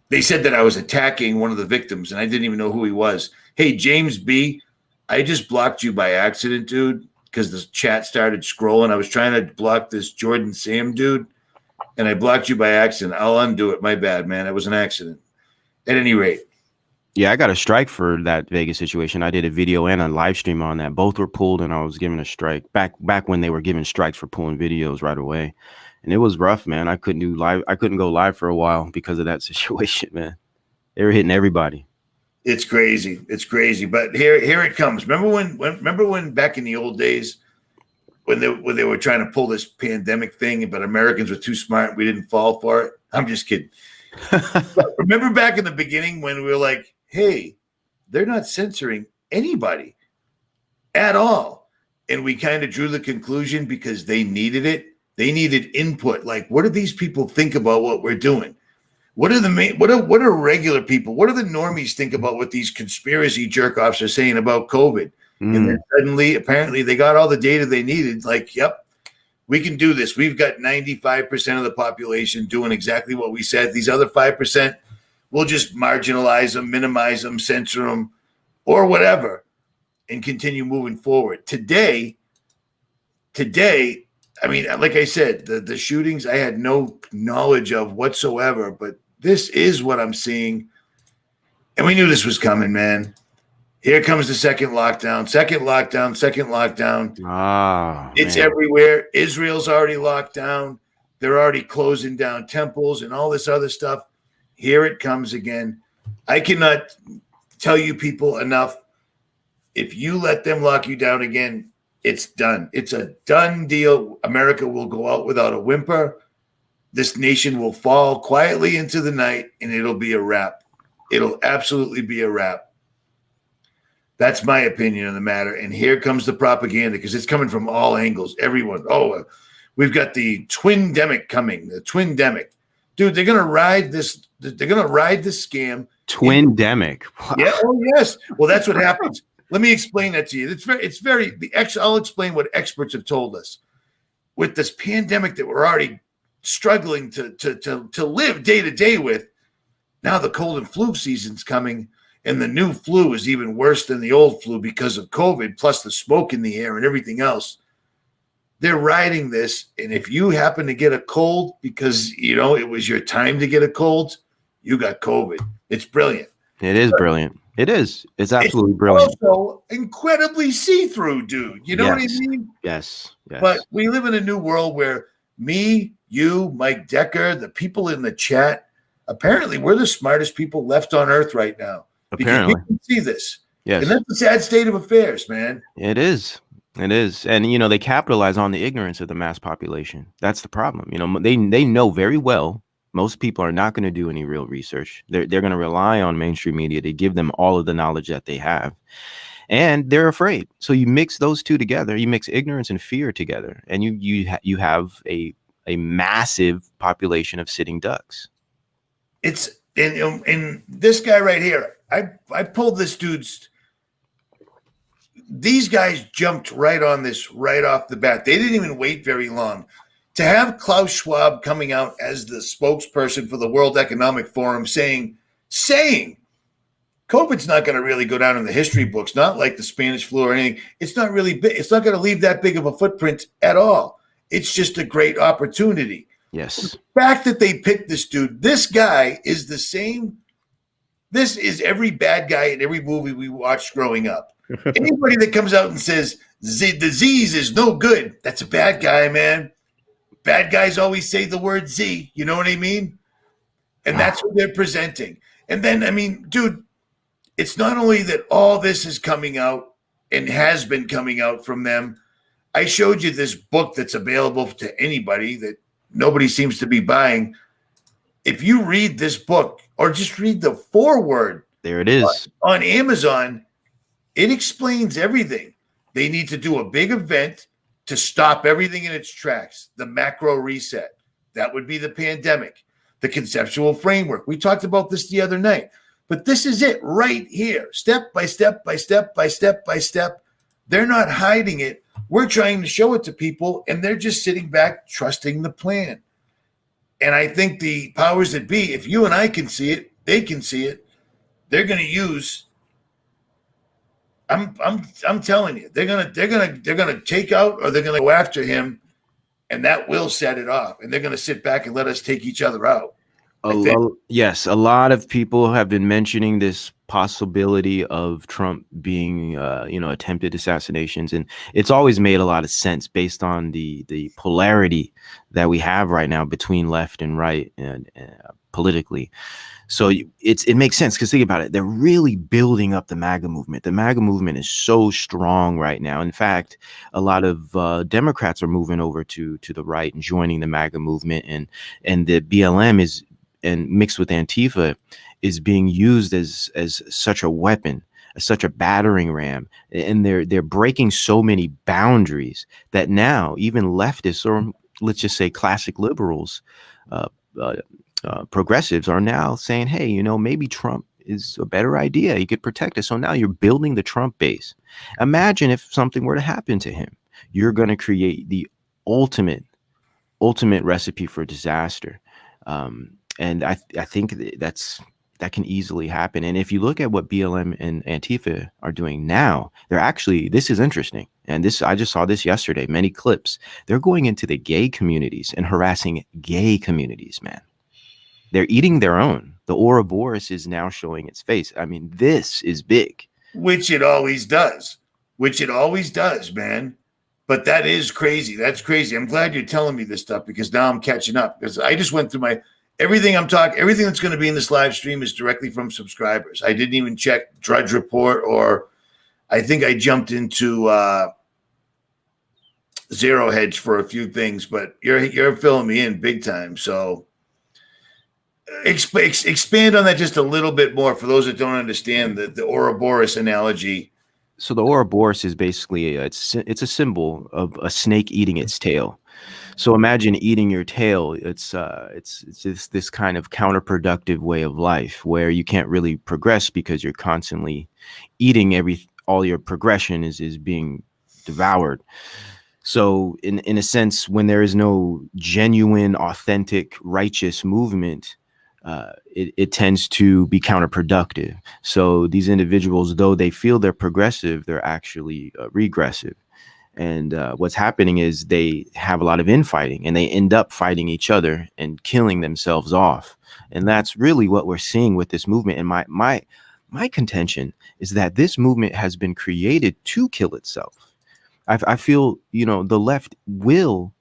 they said that I was attacking one of the victims and I didn't even know who he was. Hey, James B., I just blocked you by accident, dude. Because the chat started scrolling. I was trying to block this Jordan Sam dude, and I blocked you by accident. I'll undo it. My bad, man. It was an accident. At any rate. Yeah, I got a strike for that Vegas situation. I did a video and a live stream on that. Both were pulled, and I was given a strike back when they were giving strikes for pulling videos right away. And it was rough, man. I couldn't go live for a while because of that situation, man. They were hitting everybody. It's crazy. It's crazy. But here it comes. Remember when back in the old days when they were trying to pull this pandemic thing, but Americans were too smart. We didn't fall for it. I'm just kidding. Remember back in the beginning when we were like, hey, they're not censoring anybody at all. And we kind of drew the conclusion because they needed it. They needed input. Like, what do these people think about what we're doing? What are what are regular people? What do the normies think about what these conspiracy jerk-offs are saying about COVID? And then suddenly, apparently, they got all the data they needed. Like, yep, we can do this. We've got 95% of the population doing exactly what we said. These other 5%, we'll just marginalize them, minimize them, censor them, or whatever, and continue moving forward. Today, I mean, like I said, the shootings I had no knowledge of whatsoever, but this is what I'm seeing. And we knew this was coming, man. Here comes the second lockdown. It's everywhere. Israel's already locked down. They're already closing down temples and all this other stuff. Here it comes again. I cannot tell you people enough. If you let them lock you down again, it's done. It's a done deal. America will go out without a whimper. This nation will fall quietly into the night, and it'll be a wrap. It'll absolutely be a wrap. That's my opinion on the matter. And here comes the propaganda because it's coming from all angles. Everyone. Oh, we've got the twin-demic coming. The twin-demic. Dude, they're going to ride this. They're going to ride this scam. Twin-demic. Wow. Yeah. Oh, yes. Well, that's what happens. Let me explain that to you. I'll explain what experts have told us. With this pandemic that we're already struggling to live day to day with, now the cold and flu season's coming. And the new flu is even worse than the old flu because of COVID, plus the smoke in the air and everything else. They're riding this. And if you happen to get a cold because, it was your time to get a cold, you got COVID. It's brilliant. It is brilliant. It is. It's absolutely brilliant. Also incredibly see-through, dude. You know what I mean? Yes. But we live in a new world where me, you, Mike Decker, the people in the chat, apparently we're the smartest people left on earth right now. Apparently. Because we can see this. Yes. And that's a sad state of affairs, man. It is. It is. And, they capitalize on the ignorance of the mass population. That's the problem. They know very well most people are not going to do any real research. They're going to rely on mainstream media to give them all of the knowledge that they have. And they're afraid. So you mix those two together. You mix ignorance and fear together. And you have a massive population of sitting ducks. It's in this guy right here. I pulled this dude's. These guys jumped right on this right off the bat. They didn't even wait very long. To have Klaus Schwab coming out as the spokesperson for the World Economic Forum saying COVID's not going to really go down in the history books, not like the Spanish flu or anything. It's not really big. It's not going to leave that big of a footprint at all. It's just a great opportunity. Yes. The fact that they picked this dude, this guy is the same. This is every bad guy in every movie we watched growing up. Anybody that comes out and says the disease is no good, that's a bad guy, man. Bad guys always say the word Z. You know what I mean? And that's what they're presenting. And then, I mean, dude, it's not only that all this is coming out and has been coming out from them. I showed you this book that's available to anybody that nobody seems to be buying. If you read this book or just read the foreword, there it is on Amazon, it explains everything. They need to do a big event to stop everything in its tracks. The macro reset. That would be the pandemic. The conceptual framework. We talked about this the other night. But this is it right here. Step by step by step by step by step. They're not hiding it. We're trying to show it to people, and they're just sitting back trusting the plan. And I think the powers that be, if you and I can see it, they can see it. They're going to use. I'm telling you, they're gonna take out, or they're gonna go after him, and that will set it off. And they're gonna sit back and let us take each other out. Yes, a lot of people have been mentioning this possibility of Trump being, attempted assassinations, and it's always made a lot of sense based on the polarity that we have right now between left and right, and politically. So it makes sense, because think about it. They're really building up the MAGA movement. The MAGA movement is so strong right now. In fact, a lot of Democrats are moving over to the right and joining the MAGA movement, and the BLM is, and mixed with Antifa, is being used as such a weapon, as such a battering ram, and they're breaking so many boundaries that now even leftists, or let's just say classic liberals, progressives, are now saying, hey, maybe Trump is a better idea. He could protect us. So now you're building the Trump base. Imagine if something were to happen to him. You're going to create the ultimate recipe for disaster. And I think that can easily happen. And if you look at what BLM and Antifa are doing now, this is interesting. And I just saw this yesterday, many clips. They're going into the gay communities and harassing gay communities, man. They're eating their own. The Ouroboros is now showing its face. I mean, this is big. Which it always does, man. But that is crazy. That's crazy. I'm glad you're telling me this stuff, because now I'm catching up, because I just went through everything that's going to be in this live stream is directly from subscribers. I didn't even check Drudge Report, or I think I jumped into Zero Hedge for a few things, but you're filling me in big time. So expand on that just a little bit more for those that don't understand the Ouroboros analogy. So the Ouroboros is basically it's a symbol of a snake eating its tail. So imagine eating your tail. It's just this kind of counterproductive way of life where you can't really progress because you're constantly eating all your progression is being devoured. So in a sense, when there is no genuine, authentic, righteous movement, it tends to be counterproductive. So these individuals, though they feel they're progressive, they're actually regressive. And what's happening is they have a lot of infighting, and they end up fighting each other and killing themselves off. And that's really what we're seeing with this movement. And my contention is that this movement has been created to kill itself. I feel, the left will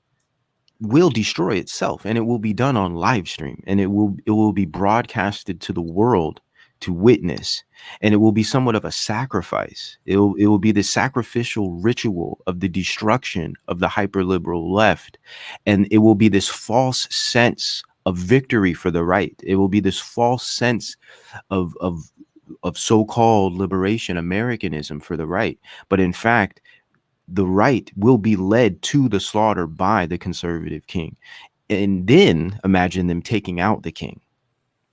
destroy itself, and it will be done on live stream, and it will be broadcasted to the world to witness, and it will be somewhat of a sacrifice. It will be the sacrificial ritual of the destruction of the hyperliberal left, and it will be this false sense of victory for the right. It will be this false sense of so-called liberation, Americanism for the right. But in fact, the right will be led to the slaughter by the conservative king. And then imagine them taking out the king,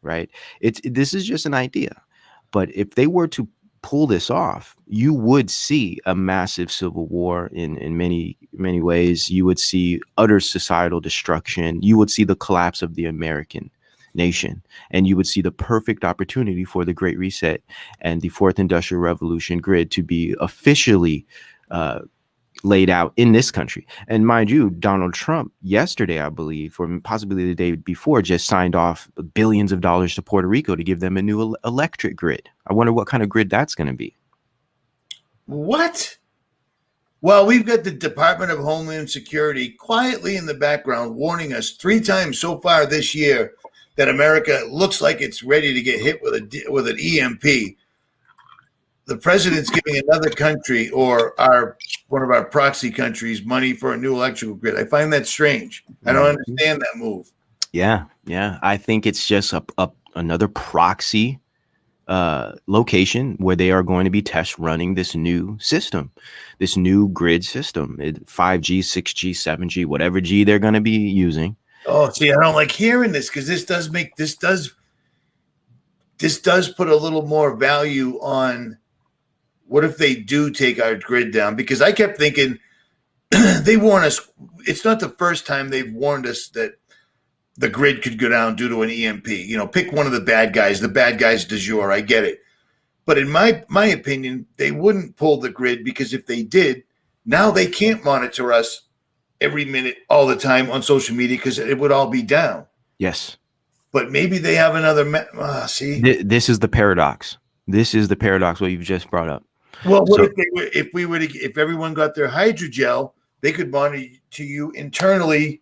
right? This is just an idea. But if they were to pull this off, you would see a massive civil war in many, many ways. You would see utter societal destruction. You would see the collapse of the American nation, and you would see the perfect opportunity for the Great Reset and the Fourth Industrial Revolution grid to be officially laid out in this country. And mind you, Donald Trump yesterday, I believe, or possibly the day before, just signed off billions of dollars to Puerto Rico to give them a new electric grid. I wonder what kind of grid that's going to be. What? Well, we've got the Department of Homeland Security quietly in the background warning us 3 times so far this year that America looks like it's ready to get hit with an EMP. The president's giving another country, or one of our proxy countries, money for a new electrical grid. I find that strange. I don't understand that move. Yeah. I think it's just another proxy location where they are going to be test running this new system, this new grid system, 5G, 6G, 7G, whatever G they're going to be using. Oh, see, I don't like hearing this, because this does put a little more value on what if they do take our grid down? Because I kept thinking they warn us. It's not the first time they've warned us that the grid could go down due to an EMP. Pick one of the bad guys du jour. I get it. But in my opinion, they wouldn't pull the grid, because if they did, now they can't monitor us every minute, all the time on social media, because it would all be down. Yes. But maybe they have another. See, this is the paradox. This is the paradox what you've just brought up. Well, what if everyone got their hydrogel, they could monitor you internally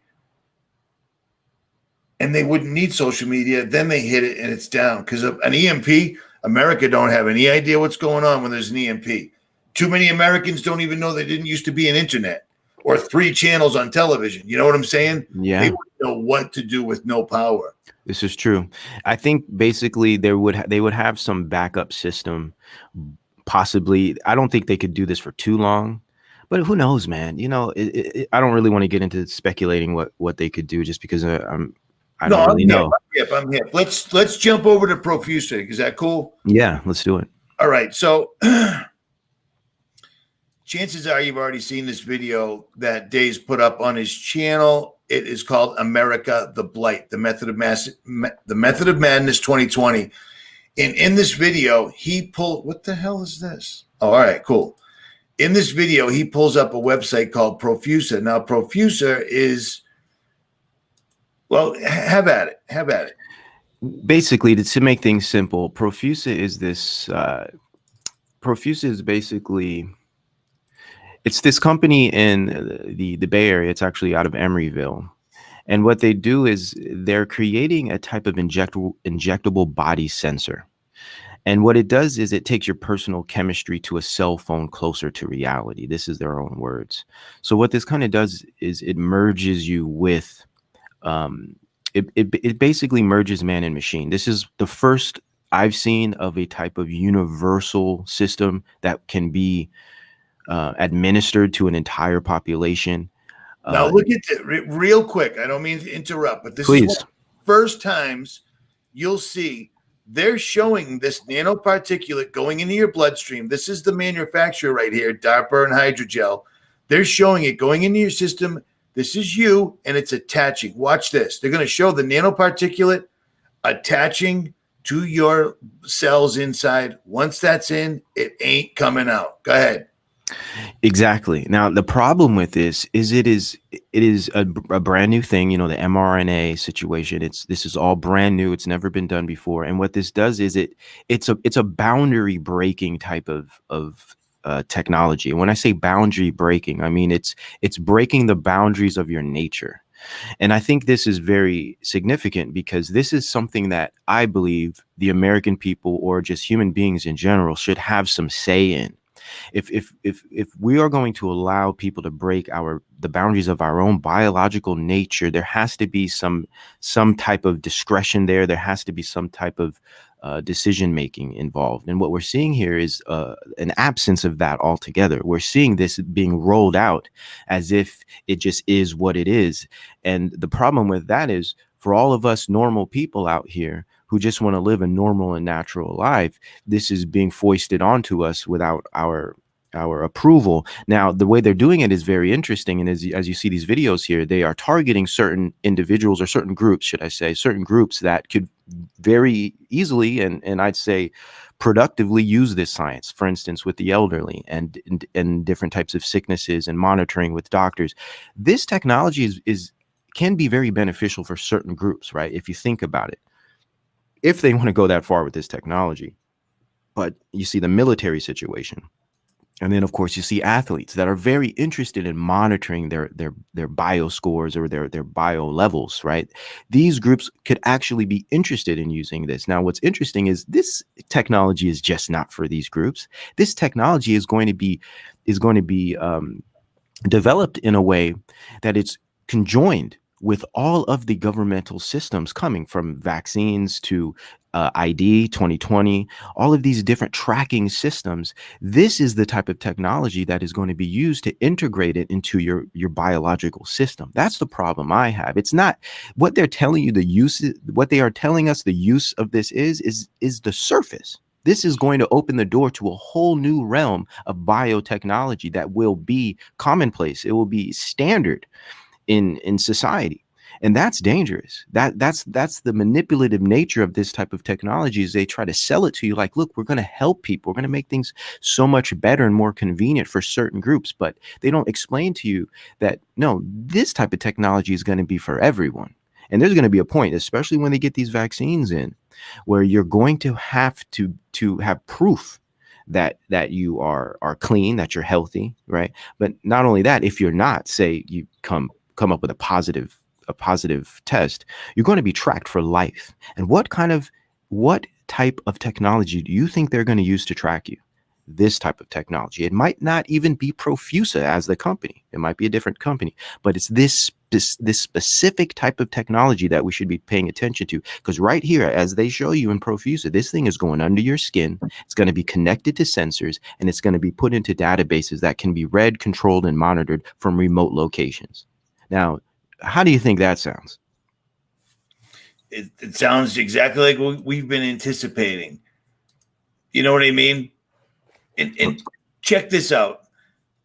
and they wouldn't need social media. Then they hit it and it's down because of an EMP. America don't have any idea what's going on when there's an EMP. Too many Americans don't even know there didn't used to be an internet or 3 channels on television. You know what I'm saying? Yeah. They wouldn't know what to do with no power. This is true. I think basically they would have some backup system. Possibly, I don't think they could do this for too long, but who knows, man? You know, I don't really want to get into speculating what they could do, just because I don't really know. I'm hip. Let's jump over to Profusig. Is that cool? Yeah, let's do it. All right. So chances are you've already seen this video that Dave's put up on his channel. It is called America the Blight, the Method of Madness 2020. And in this video, he pulled, what the hell is this? Oh, all right, cool. In this video, he pulls up a website called Profusa. Now, Profusa is, well, have at it. Have at it. Basically, to make things simple, Profusa is this, Profusa is basically, it's this company in the Bay Area. It's actually out of Emeryville. And what they do is they're creating a type of injectable body sensor. And what it does is it takes your personal chemistry to a cell phone closer to reality. This is their own words. So what this kind of does is it merges you with, it basically merges man and machine. This is the first I've seen of a type of universal system that can be administered to an entire population. Now look at it real quick. I don't mean to interrupt, but this please. Is one of the first times you'll see they're showing this nanoparticulate going into your bloodstream. This is the manufacturer right here, DARPA and Hydrogel. They're showing it going into your system. This is you, and it's attaching. Watch this. They're going to show the nanoparticulate attaching to your cells inside. Once that's in, it ain't coming out. Go ahead. Exactly. Now, the problem with this is it is a brand new thing. You know, the mRNA situation. This is all brand new. It's never been done before. And what this does is it's a boundary breaking type of technology. And when I say boundary breaking, I mean it's breaking the boundaries of your nature. And I think this is very significant because this is something that I believe the American people, or just human beings in general, should have some say in. If we are going to allow people to break the boundaries of our own biological nature, there has to be some type of discretion there. There has to be some type of decision making involved. And what we're seeing here is an absence of that altogether. We're seeing this being rolled out as if it just is what it is. And the problem with that is, for all of us normal people out here who just want to live a normal and natural life, this is being foisted onto us without our approval. Now, the way they're doing it is very interesting. And as you see these videos here, they are targeting certain individuals, or certain groups, should I say, certain groups that could very easily and I'd say productively use this science, for instance, with the elderly and different types of sicknesses and monitoring with doctors. This technology can be very beneficial for certain groups, right? If you think about it, if they want to go that far with this technology. But you see the military situation. And then, of course, you see athletes that are very interested in monitoring their bio scores or their bio levels, right? These groups could actually be interested in using this. Now, what's interesting is this technology is just not for these groups. This technology is going to be developed in a way that it's conjoined with all of the governmental systems, coming from vaccines to ID 2020, all of these different tracking systems. This is the type of technology that is going to be used to integrate it into your biological system. That's the problem I have. It's not what they're telling you what they are telling us the use of this is the surface. This is going to open the door to a whole new realm of biotechnology that will be commonplace. It will be standard in society. And that's dangerous. That's the manipulative nature of this type of technology, is they try to sell it to you like, look, we're going to help people. We're going to make things so much better and more convenient for certain groups. But they don't explain to you that, no, this type of technology is going to be for everyone. And there's going to be a point, especially when they get these vaccines in, where you're going to have to have proof that you are clean, that you're healthy, right? But not only that, if you're not, say you come up with a positive a positive test, you're going to be tracked for life. And what type of technology do you think they're going to use to track you? This type of technology. It might not even be Profusa as the company. It might be a different company, but it's this specific type of technology that we should be paying attention to. Because right here, as they show you in Profusa, this thing is going under your skin. It's going to be connected to sensors, and it's going to be put into databases that can be read, controlled, and monitored from remote locations. Now, how do you think that sounds? It sounds exactly like what we've been anticipating. You know what I mean? And check this out.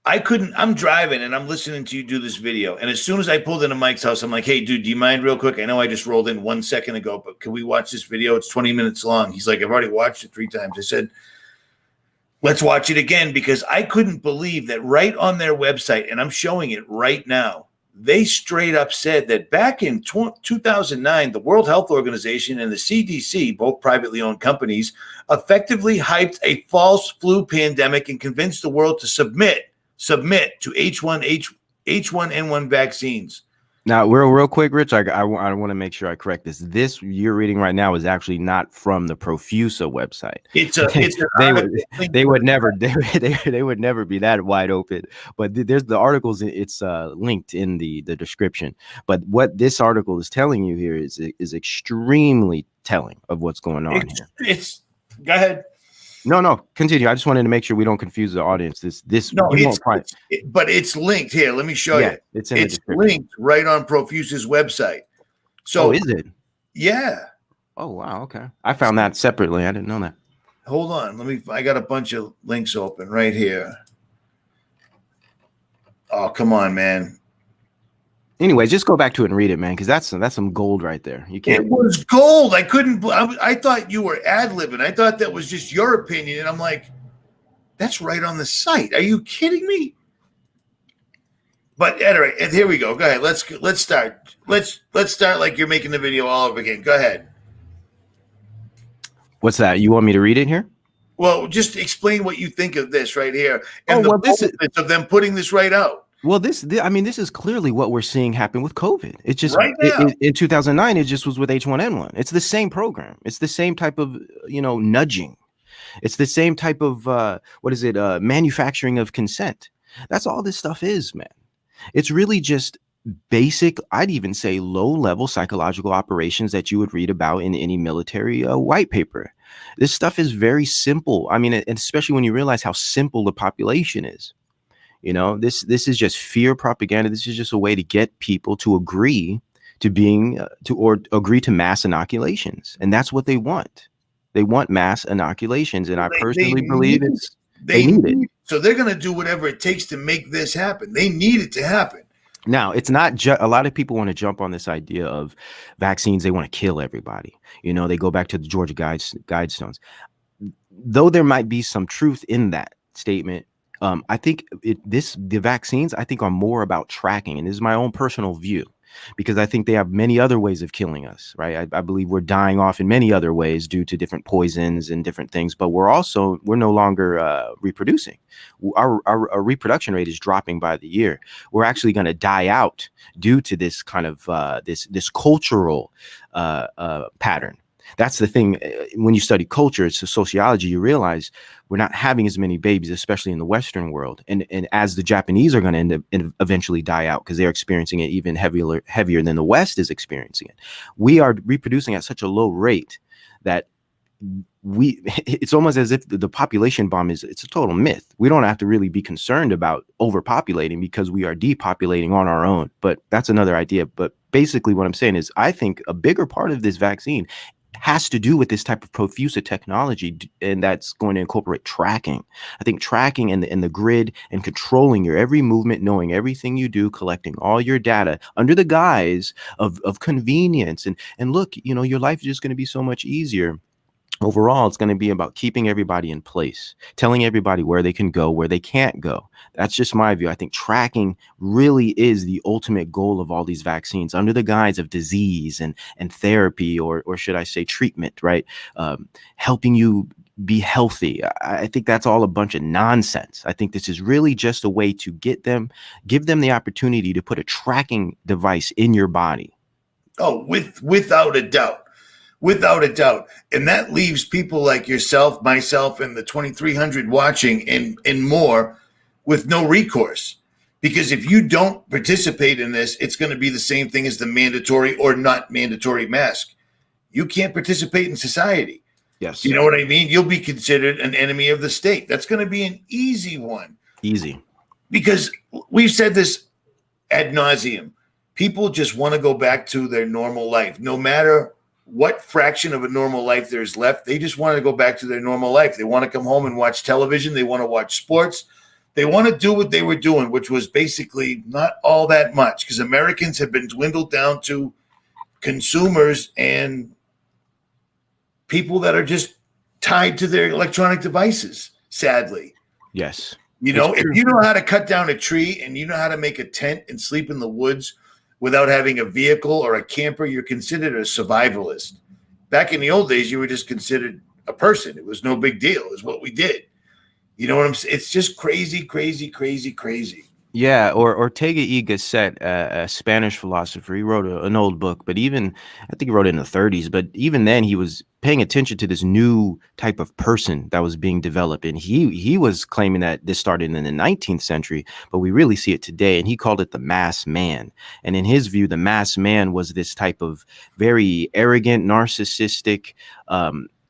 I'm driving and I'm listening to you do this video. And as soon as I pulled into Mike's house, I'm like, hey, dude, do you mind real quick? I know I just rolled in 1 second ago, but can we watch this video? It's 20 minutes long. He's like, I've already watched it 3 times. I said, let's watch it again, because I couldn't believe that right on their website, and I'm showing it right now, they straight up said that back in 2009, the World Health Organization and the CDC, both privately owned companies, effectively hyped a false flu pandemic and convinced the world to submit to H1N1 vaccines. Now, real quick, Rich, I want to make sure I correct this. This you're reading right now is actually not from the Profusa website. They would never be that wide open. But there's the articles. It's linked in the description. But what this article is telling you here is extremely telling of what's going on here. Go ahead. No, continue. I just wanted to make sure we don't confuse the audience. But it's linked here. Let me show you. It's linked right on Profusa's website. So is it? Yeah. Oh wow. Okay. I found that separately. I didn't know that. Hold on. I got a bunch of links open right here. Oh, come on, man. Anyway, just go back to it and read it, man, because that's some gold right there. You can't. It was gold. I thought you were ad-libbing. I thought that was just your opinion, and I'm like, that's right on the site. Are you kidding me? But anyway, and here we go. Go ahead. Let's start. Let's start like you're making the video all over again. Go ahead. What's that? You want me to read it here? Well, just explain what you think of this right here, and this is of them putting this right out. Well, this is clearly what we're seeing happen with COVID. It just right now. In 2009, it just was with H1N1. It's the same program. It's the same type of nudging. It's the same type of manufacturing of consent. That's all this stuff is, man. It's really just basic, I'd even say low-level psychological operations that you would read about in any military white paper. This stuff is very simple. I mean, and especially when you realize how simple the population is. This is just fear propaganda. This is just a way to get people to agree to agree to mass inoculations. And that's what they want. They want mass inoculations. And I personally believe they need it. So they're going to do whatever it takes to make this happen. They need it to happen. Now, it's not a lot of people want to jump on this idea of vaccines. They want to kill everybody. They go back to the Georgia Guidestones. Though there might be some truth in that statement, I think the vaccines, I think, are more about tracking. And this is my own personal view, because I think they have many other ways of killing us, right? I believe we're dying off in many other ways due to different poisons and different things, but we're no longer reproducing. Our reproduction rate is dropping by the year. We're actually going to die out due to this kind of this cultural pattern. That's the thing. When you study culture, it's sociology, you realize we're not having as many babies, especially in the Western world. And as the Japanese are going to end up eventually die out because they're experiencing it even heavier than the West is experiencing it. We are reproducing at such a low rate that it's almost as if the population bomb it's a total myth. We don't have to really be concerned about overpopulating because we are depopulating on our own. But that's another idea. But basically what I'm saying is I think a bigger part of this vaccine has to do with this type of Profusa technology, and that's going to incorporate tracking. I think tracking and the grid and controlling your every movement, knowing everything you do, collecting all your data under the guise of convenience. And look, your life is just going to be so much easier. Overall, it's going to be about keeping everybody in place, telling everybody where they can go, where they can't go. That's just my view. I think tracking really is the ultimate goal of all these vaccines under the guise of disease and therapy, or should I say treatment, right? Helping you be healthy. I think that's all a bunch of nonsense. I think this is really just a way to give them the opportunity to put a tracking device in your body. Oh, without a doubt. Without a doubt. And that leaves people like yourself, myself, and the 2,300 watching and more with no recourse. Because if you don't participate in this, it's going to be the same thing as the mandatory or not mandatory mask. You can't participate in society. Yes. You know what I mean? You'll be considered an enemy of the state. That's going to be an easy one. Easy. Because we've said this ad nauseum. People just want to go back to their normal life. No matter what fraction of a normal life there's left, they just want to go back to their normal life. They want to come home and watch television. They want to watch sports. They want to do what they were doing, which was basically not all that much, because Americans have been dwindled down to consumers and people that are just tied to their electronic devices, sadly. Yes. You know, if you know how to cut down a tree and you know how to make a tent and sleep in the woods without having a vehicle or a camper, you're considered a survivalist. Back in the old days, you were just considered a person. It was no big deal. It's what we did. You know what I'm saying? It's just crazy, crazy, crazy, crazy. Yeah, or Ortega y Gasset, a Spanish philosopher, he wrote an old book, but even, I think he wrote it in the 30s, but even then he was paying attention to this new type of person that was being developed. And he was claiming that this started in the 19th century, but we really see it today. And he called it the mass man. And in his view, the mass man was this type of very arrogant, narcissistic,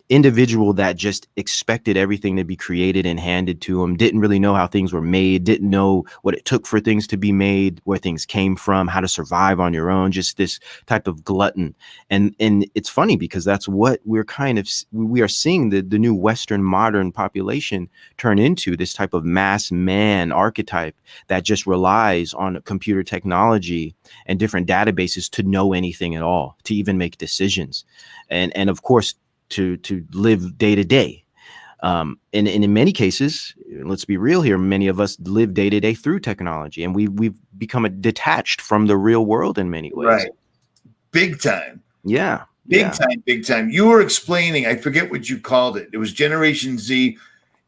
individual that just expected everything to be created and handed to him, didn't really know how things were made, didn't know what it took for things to be made, where things came from, how to survive on your own, just this type of glutton. And it's funny because that's what we are seeing the new Western modern population turn into, this type of mass man archetype that just relies on computer technology and different databases to know anything at all, to even make decisions. And of course, to live day to day. And in many cases, let's be real here, many of us live day to day through technology, and we've become detached from the real world in many ways. Right. Big time. Yeah. Big time. You were explaining, I forget what you called it. It was Generation Z.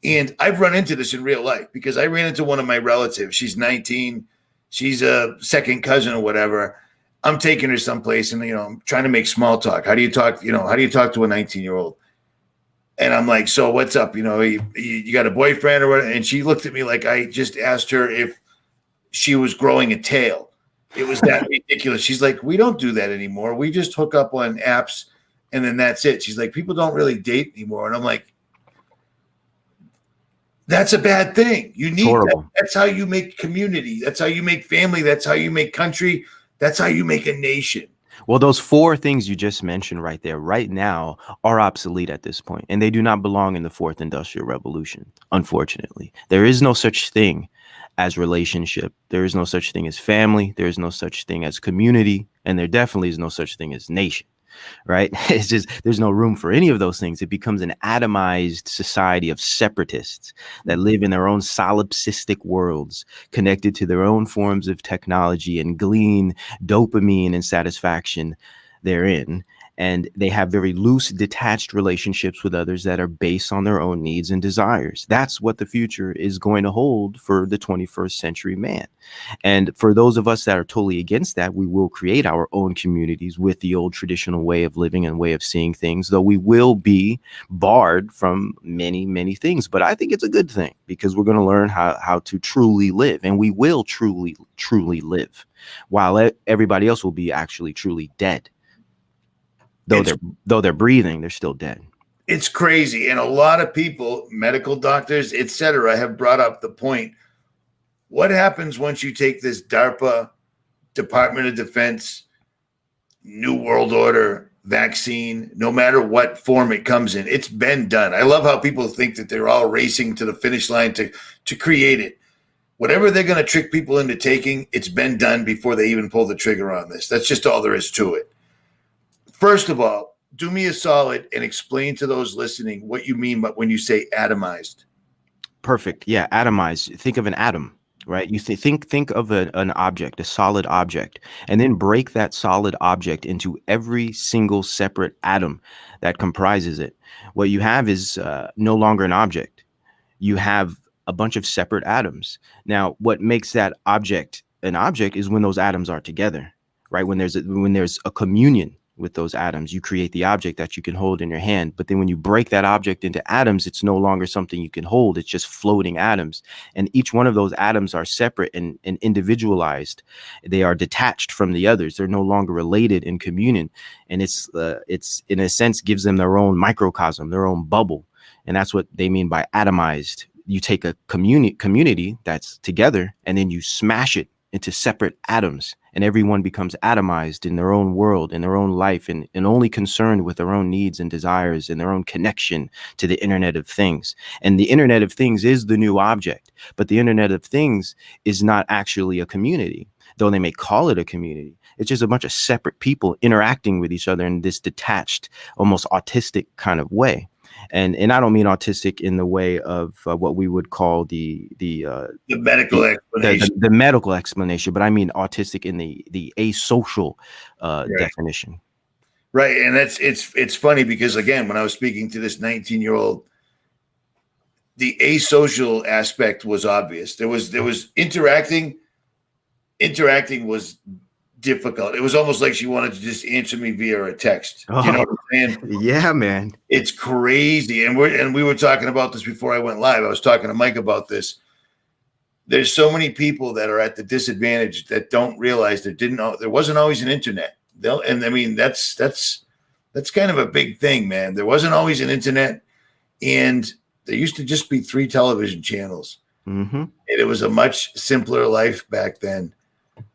And I've run into this in real life because I ran into one of my relatives. She's 19. She's a second cousin or whatever. I'm taking her someplace and, I'm trying to make small talk. How do you talk? How do you talk to a 19-year-old? And I'm like, so what's up? You got a boyfriend or what? And she looked at me like I just asked her if she was growing a tail. It was that ridiculous. She's like, we don't do that anymore. We just hook up on apps and then that's it. She's like, people don't really date anymore. And I'm like, that's a bad thing. You need that. That's how you make community. That's how you make family. That's how you make country. That's how you make a nation. Well, those four things you just mentioned right there, right now, are obsolete at this point, and they do not belong in the fourth industrial revolution, unfortunately. There is no such thing as relationship. There is no such thing as family. There is no such thing as community, and there definitely is no such thing as nation. Right? It's just, there's no room for any of those things. It becomes an atomized society of separatists that live in their own solipsistic worlds, connected to their own forms of technology and glean dopamine and satisfaction therein. And they have very loose, detached relationships with others that are based on their own needs and desires. That's what the future is going to hold for the 21st century man. And for those of us that are totally against that, we will create our own communities with the old traditional way of living and way of seeing things, though we will be barred from many, many things. But I think it's a good thing because we're going to learn how to truly live, and we will truly, truly live, while everybody else will be actually truly dead. Though they're breathing, they're still dead. It's crazy. And a lot of people, medical doctors, etc., have brought up the point. What happens once you take this DARPA, Department of Defense, New World Order vaccine, no matter what form it comes in? It's been done. I love how people think that they're all racing to the finish line to create it. Whatever they're going to trick people into taking, it's been done before they even pull the trigger on this. That's just all there is to it. First of all, do me a solid and explain to those listening what you mean when you say atomized. Perfect. Yeah, atomized. Think of an atom, right? You think of an object, a solid object, and then break that solid object into every single separate atom that comprises it. What you have is no longer an object. You have a bunch of separate atoms. Now, what makes that object an object is when those atoms are together. right? When there's a communion with those atoms, you create the object that you can hold in your hand. But then when you break that object into atoms, it's no longer something you can hold. It's just floating atoms. And each one of those atoms are separate and individualized. They are detached from the others. They're no longer related in communion. And it's in a sense gives them their own microcosm, their own bubble. And that's what they mean by atomized. You take a community that's together and then you smash it into separate atoms, and everyone becomes atomized in their own world, in their own life, and only concerned with their own needs and desires and their own connection to the Internet of Things. And the Internet of Things is the new object, but the Internet of Things is not actually a community, though they may call it a community. It's just a bunch of separate people interacting with each other in this detached, almost autistic kind of way. And I don't mean autistic in the way of what we would call the medical explanation, the medical explanation, but I mean autistic in the asocial definition. Right, and it's funny because again, when I was speaking to this 19-year-old, the asocial aspect was obvious. There was interacting was difficult. It was almost like she wanted to just answer me via a text. Oh, you know what I'm saying? Yeah, man. It's crazy. And we were talking about this before I went live. I was talking to Mike about this. There's so many people that are at the disadvantage that don't realize there wasn't always an internet. And I mean, that's kind of a big thing, man. There wasn't always an internet, and there used to just be 3 television channels. Mm-hmm. And it was a much simpler life back then.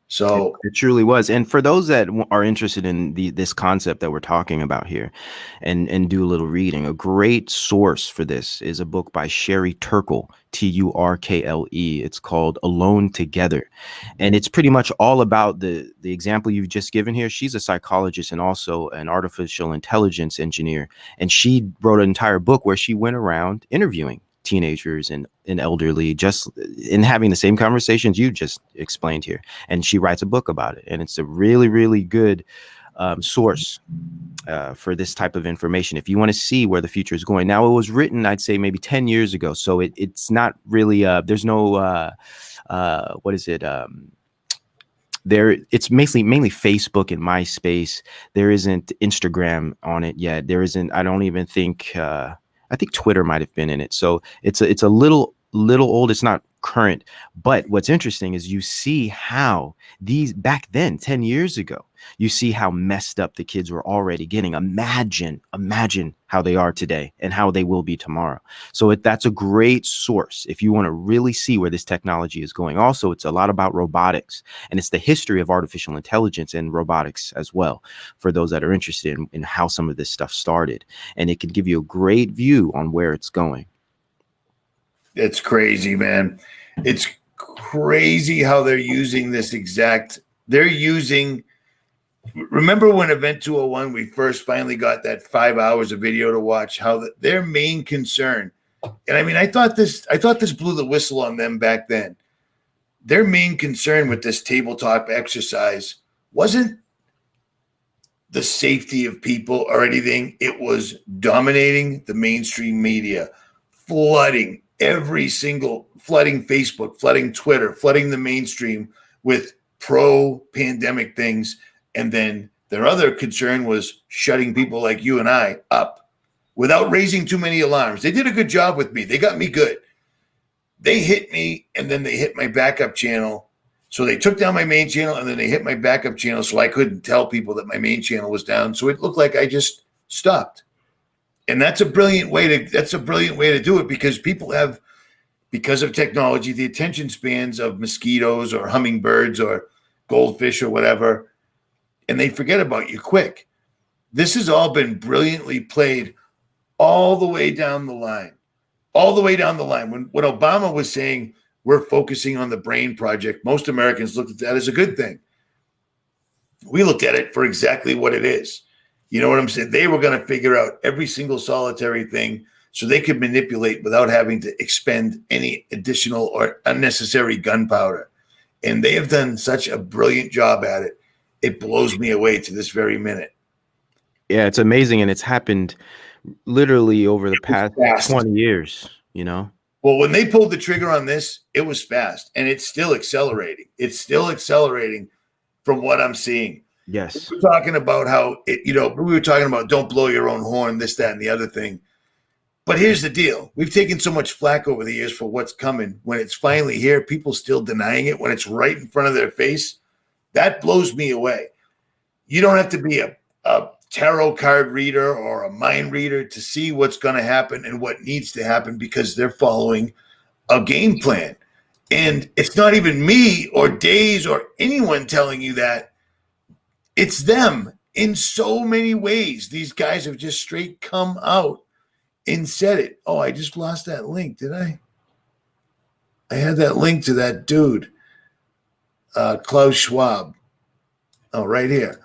So it truly was. And for those that are interested in this concept that we're talking about here and do a little reading, a great source for this is a book by Sherry Turkle, Turkle. It's called Alone Together. And it's pretty much all about the example you've just given here. She's a psychologist and also an artificial intelligence engineer. And she wrote an entire book where she went around interviewing teenagers and elderly, just in having the same conversations you just explained here. And she writes a book about it. And it's a really, really good source for this type of information if you want to see where the future is going. Now, it was written, I'd say maybe 10 years ago. So it's not really, there's no, what is it? It's mainly Facebook and MySpace. There isn't Instagram on it yet. There isn't, I don't even think, I think Twitter might have been in it. So it's a little old. It's not current. But what's interesting is you see how these back then, 10 years ago, you see how messed up the kids were already getting. Imagine how they are today and how they will be tomorrow. So that's a great source if you want to really see where this technology is going. Also, it's a lot about robotics, and it's the history of artificial intelligence and robotics as well, for those that are interested in how some of this stuff started. And it can give you a great view on where it's going. It's crazy, man. It's crazy how they're using remember when Event 201, we first finally got that 5 hours of video to watch, how their main concern, and I mean, I thought this blew the whistle on them back then. Their main concern with this tabletop exercise wasn't the safety of people or anything. It was dominating the mainstream media, flooding Facebook, flooding Twitter, flooding the mainstream with pro-pandemic things. And then their other concern was shutting people like you and I up without raising too many alarms. They did a good job with me. They got me good. They hit me, and then they hit my backup channel. So they took down my main channel, and then they hit my backup channel, so I couldn't tell people that my main channel was down. So it looked like I just stopped. And that's a brilliant way to do it, because people have, because of technology, the attention spans of mosquitoes or hummingbirds or goldfish or whatever, and they forget about you quick. This has all been brilliantly played all the way down the line. When Obama was saying we're focusing on the brain project, most Americans looked at that as a good thing. We looked at it for exactly what it is. You know what I'm saying? They were going to figure out every single solitary thing so they could manipulate without having to expend any additional or unnecessary gunpowder. And they have done such a brilliant job at it. It blows me away to this very minute. Yeah, it's amazing. And it's happened literally over the past 20 years, you know? Well, when they pulled the trigger on this, it was fast, and it's still accelerating. from what I'm seeing. Yes. We're talking about how we were talking about don't blow your own horn, this, that, and the other thing. But here's the deal. We've taken so much flack over the years for what's coming. When it's finally here, people still denying it when it's right in front of their face. That blows me away. You don't have to be a tarot card reader or a mind reader to see what's going to happen and what needs to happen, because they're following a game plan. And it's not even me or Days or anyone telling you that. It's them in so many ways. These guys have just straight come out and said it. Oh, I just lost that link, did I? I had that link to that dude, Klaus Schwab. Oh, right here.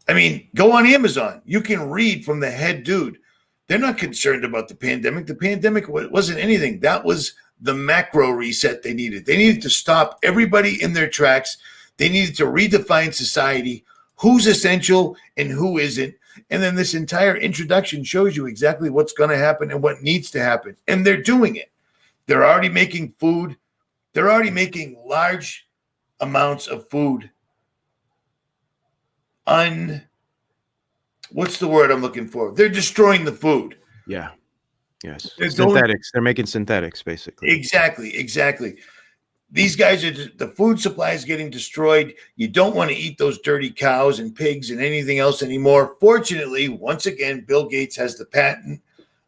I mean, go on Amazon. You can read from the head dude. They're not concerned about the pandemic. The pandemic wasn't anything. That was the macro reset they needed. They needed to stop everybody in their tracks. They needed to redefine society, who's essential and who isn't. And then this entire introduction shows you exactly what's going to happen and what needs to happen. And they're doing it. They're already making food. They're already making large amounts of food. What's the word I'm looking for? They're destroying the food. Yeah. Yes. Synthetics. They're making synthetics, basically. Exactly. These guys the food supply is getting destroyed. You don't want to eat those dirty cows and pigs and anything else anymore. Fortunately, once again, Bill Gates has the patent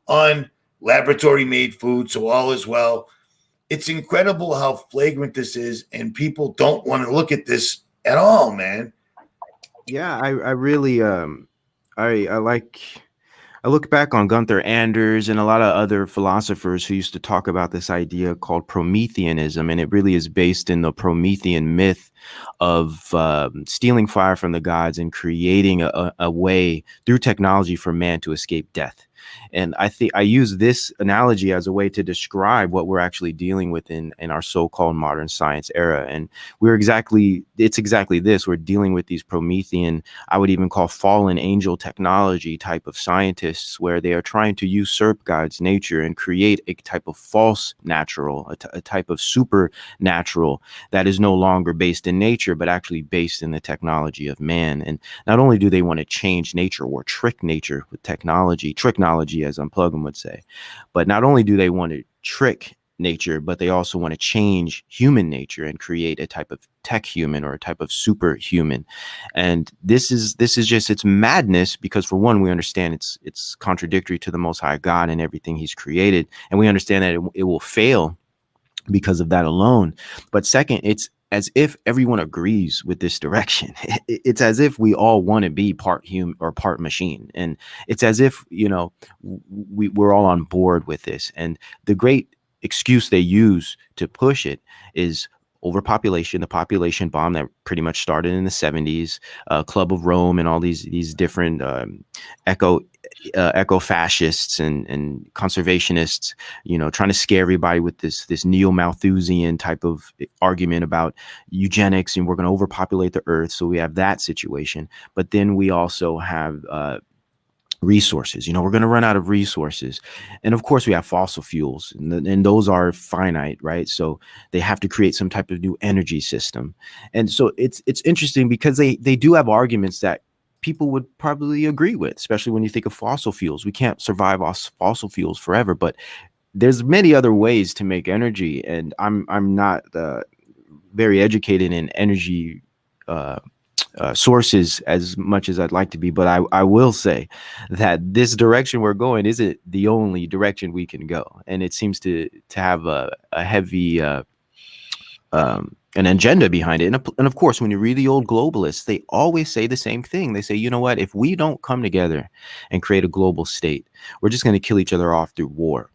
on laboratory-made food, so all is well. It's incredible how flagrant this is, and people don't want to look at this at all, man. Yeah, I really I look back on Gunther Anders and a lot of other philosophers who used to talk about this idea called Prometheanism, and it really is based in the Promethean myth of stealing fire from the gods and creating a way through technology for man to escape death. And I think I use this analogy as a way to describe what we're actually dealing with in our so-called modern science era. And it's exactly this. We're dealing with these Promethean, I would even call fallen angel technology type of scientists, where they are trying to usurp God's nature and create a type of false natural, a type of supernatural that is no longer based in nature, but actually based in the technology of man. And not only do they want to change nature or trick nature with technology, as Unplugged would say, but not only do they want to trick nature, but they also want to change human nature and create a type of tech human or a type of superhuman. And this is just, it's madness, because for one, we understand it's contradictory to the Most High God and everything He's created, and we understand that it will fail because of that alone. But second, it's as if everyone agrees with this direction. It's as if we all want to be part human or part machine. And it's as if, we're all on board with this. And the great excuse they use to push it is overpopulation, the population bomb that pretty much started in the 70s, Club of Rome and all these different eco-fascists and conservationists, trying to scare everybody with this neo-Malthusian type of argument about eugenics, and we're going to overpopulate the earth. So we have that situation. But then we also have resources. We're going to run out of resources. And of course we have fossil fuels, and those are finite, right? So they have to create some type of new energy system. And so it's interesting, because they do have arguments that people would probably agree with, especially when you think of fossil fuels. We can't survive off fossil fuels forever, but there's many other ways to make energy. And I'm not very educated in energy sources as much as I'd like to be, but I will say that this direction we're going isn't the only direction we can go, and it seems to have a heavy an agenda behind it. And of course, when you read the old globalists, they always say the same thing. They say, you know what, if we don't come together and create a global state, we're just going to kill each other off through war.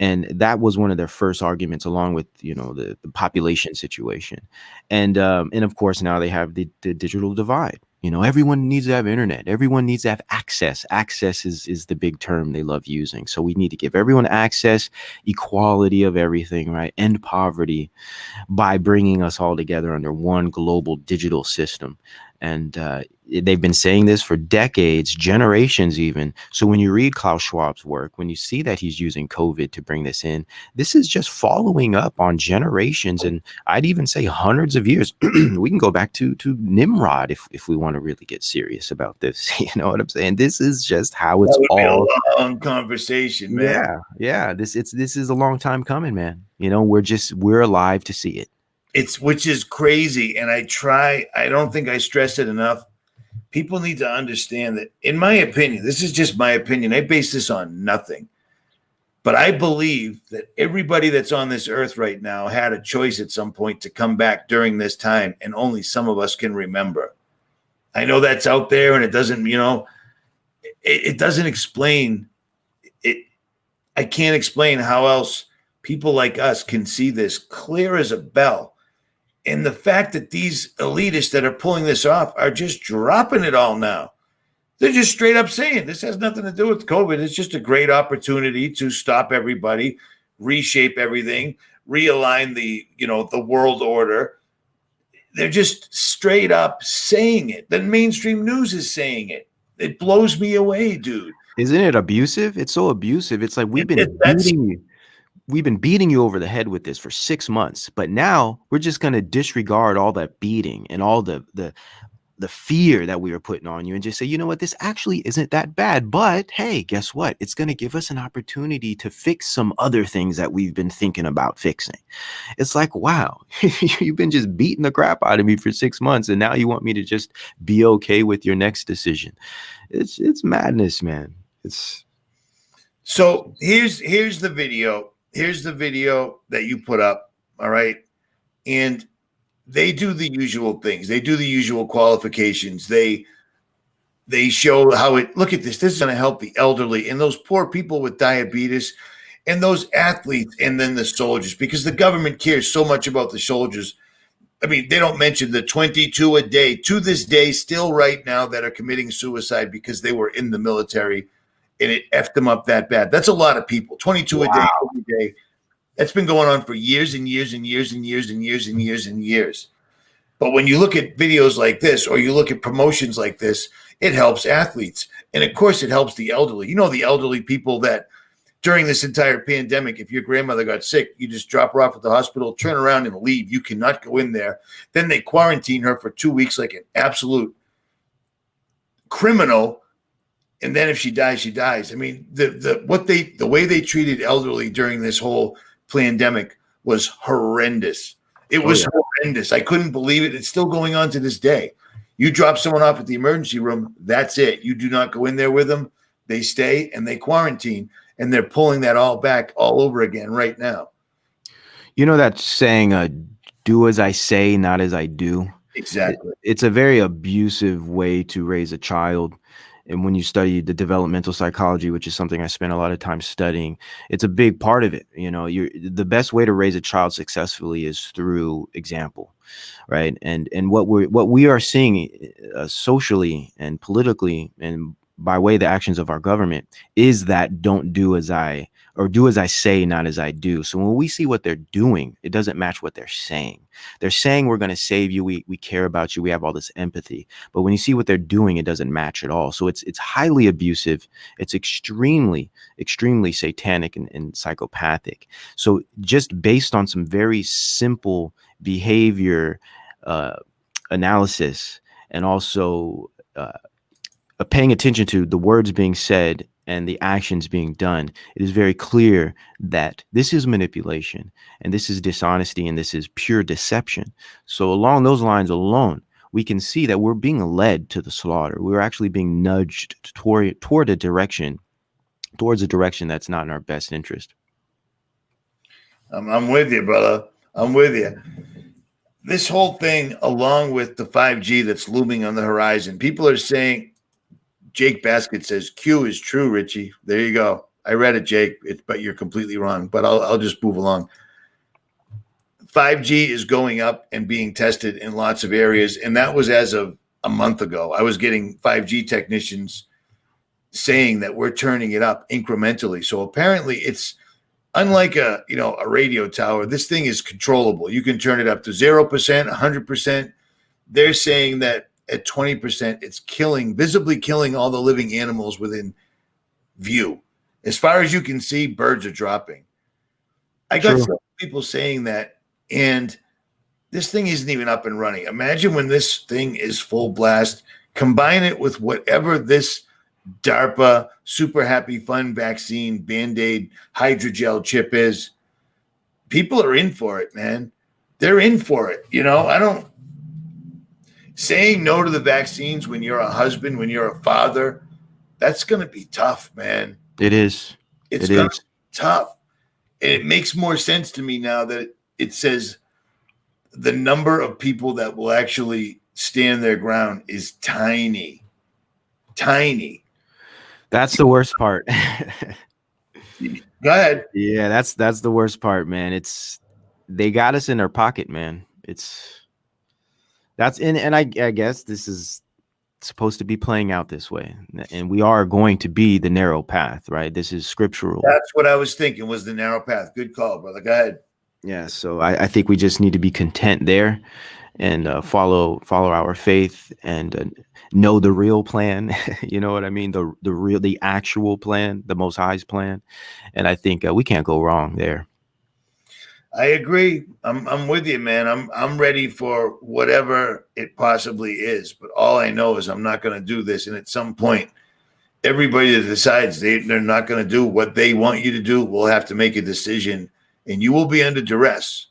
And that was one of their first arguments, along with, the population situation. And of course, now they have the digital divide. Everyone needs to have internet. Everyone needs to have access. Access is the big term they love using. So we need to give everyone access, equality of everything, right? End poverty by bringing us all together under one global digital system. And they've been saying this for decades, generations even. So when you read Klaus Schwab's work, when you see that he's using COVID to bring this in, this is just following up on generations, and I'd even say hundreds of years. We can go back to Nimrod if we want to really get serious about this. You know what I'm saying? This is just how it's That would be all. a long conversation, man. Yeah. This is a long time coming, man. You know, we're alive to see it. Which is crazy. And I don't think I stress it enough. People need to understand that, in my opinion, this is just my opinion. I base this on nothing. But I believe that everybody that's on this earth right now had a choice at some point to come back during this time, and only some of us can remember. I know that's out there, and it doesn't, it doesn't explain it. I can't explain how else people like us can see this clear as a bell. And the fact that these elitists that are pulling this off are just dropping it all now. They're just straight up saying this has nothing to do with COVID. It's just a great opportunity to stop everybody, reshape everything, realign the world order. They're just straight up saying it. The mainstream news is saying it. It blows me away, dude. Isn't it abusive? It's so abusive. It's like we've been beating you over the head with this for 6 months, but now we're just going to disregard all that beating and all the fear that we were putting on you and just say, you know what, this actually isn't that bad. But hey, guess what? It's going to give us an opportunity to fix some other things that we've been thinking about fixing. It's like, wow, you've been just beating the crap out of me for 6 months, and now you want me to just be okay with your next decision. It's madness, man. So here's the video. Here's the video that you put up. All right. And they do the usual things. They do the usual qualifications. They show how look at this. This is going to help the elderly and those poor people with diabetes and those athletes, and then the soldiers, because the government cares so much about the soldiers. I mean, they don't mention the 22 a day to this day, still right now, that are committing suicide because they were in the military and it effed them up that bad. That's a lot of people. 22 a day, every day. That's been going on for years and years and years and years and years and years and years. But when you look at videos like this, or you look at promotions like this, it helps athletes. And of course, it helps the elderly. You know, the elderly people that during this entire pandemic, if your grandmother got sick, you just drop her off at the hospital, turn around and leave. You cannot go in there. Then they quarantine her for 2 weeks like an absolute criminal. And then if she dies, she dies. I mean, the way they treated elderly during this whole pandemic was horrendous. It was horrendous. I couldn't believe it. It's still going on to this day. You drop someone off at the emergency room, that's it. You do not go in there with them. They stay and they quarantine, and they're pulling that all back all over again right now. You know that saying, do as I say, not as I do? Exactly. It's a very abusive way to raise a child. And when you study the developmental psychology, which is something I spent a lot of time studying, it's a big part of it. You know, the best way to raise a child successfully is through example, right? And what we are seeing socially and politically, and by way of the actions of our government, is that don't do as I, or do as I say, not as I do. So when we see what they're doing, it doesn't match what they're saying. They're saying we're going to save you. We care about you. We have all this empathy. But when you see what they're doing, it doesn't match at all. So it's highly abusive. It's extremely, extremely satanic and psychopathic. So just based on some very simple behavior analysis, and also paying attention to the words being said and the actions being done, it is very clear that this is manipulation, and this is dishonesty, and this is pure deception. So along those lines alone, we can see that we're being led to the slaughter. We're actually being nudged towards a direction that's not in our best interest. I'm with you, brother. I'm with you. This whole thing, along with the 5G that's looming on the horizon, people are saying, Jake Basket says, Q is true, Richie. There you go. I read it, Jake, but you're completely wrong. But I'll just move along. 5G is going up and being tested in lots of areas. And that was as of a month ago. I was getting 5G technicians saying that we're turning it up incrementally. So apparently it's unlike a radio tower. This thing is controllable. You can turn it up to 0%, 100%. They're saying that at 20%, it's visibly killing all the living animals within view. As far as you can see, birds are dropping. I got some people saying that, and this thing isn't even up and running. Imagine when this thing is full blast, combine it with whatever this DARPA super happy fun vaccine Band-Aid hydrogel chip is. People are in for it, man. They're in for it. Saying no to the vaccines when you're a husband, when you're a father, that's going to be tough, man. It is. It's going to be tough. And it makes more sense to me now that it says the number of people that will actually stand their ground is tiny. Tiny. That's the worst part. Go ahead. Yeah, that's the worst part, man. They got us in their pocket, man. I guess this is supposed to be playing out this way, and we are going to be the narrow path, right? This is scriptural. That's what I was thinking, was the narrow path. Good call, brother. Go ahead. Yeah, so I think we just need to be content there, and follow our faith, and know the real plan. You know what I mean? The actual plan, the Most High's plan, and I think we can't go wrong there. I agree. I'm with you, man. I'm ready for whatever it possibly is. But all I know is I'm not going to do this. And at some point, everybody that decides they're not going to do what they want you to do will have to make a decision, and you will be under duress.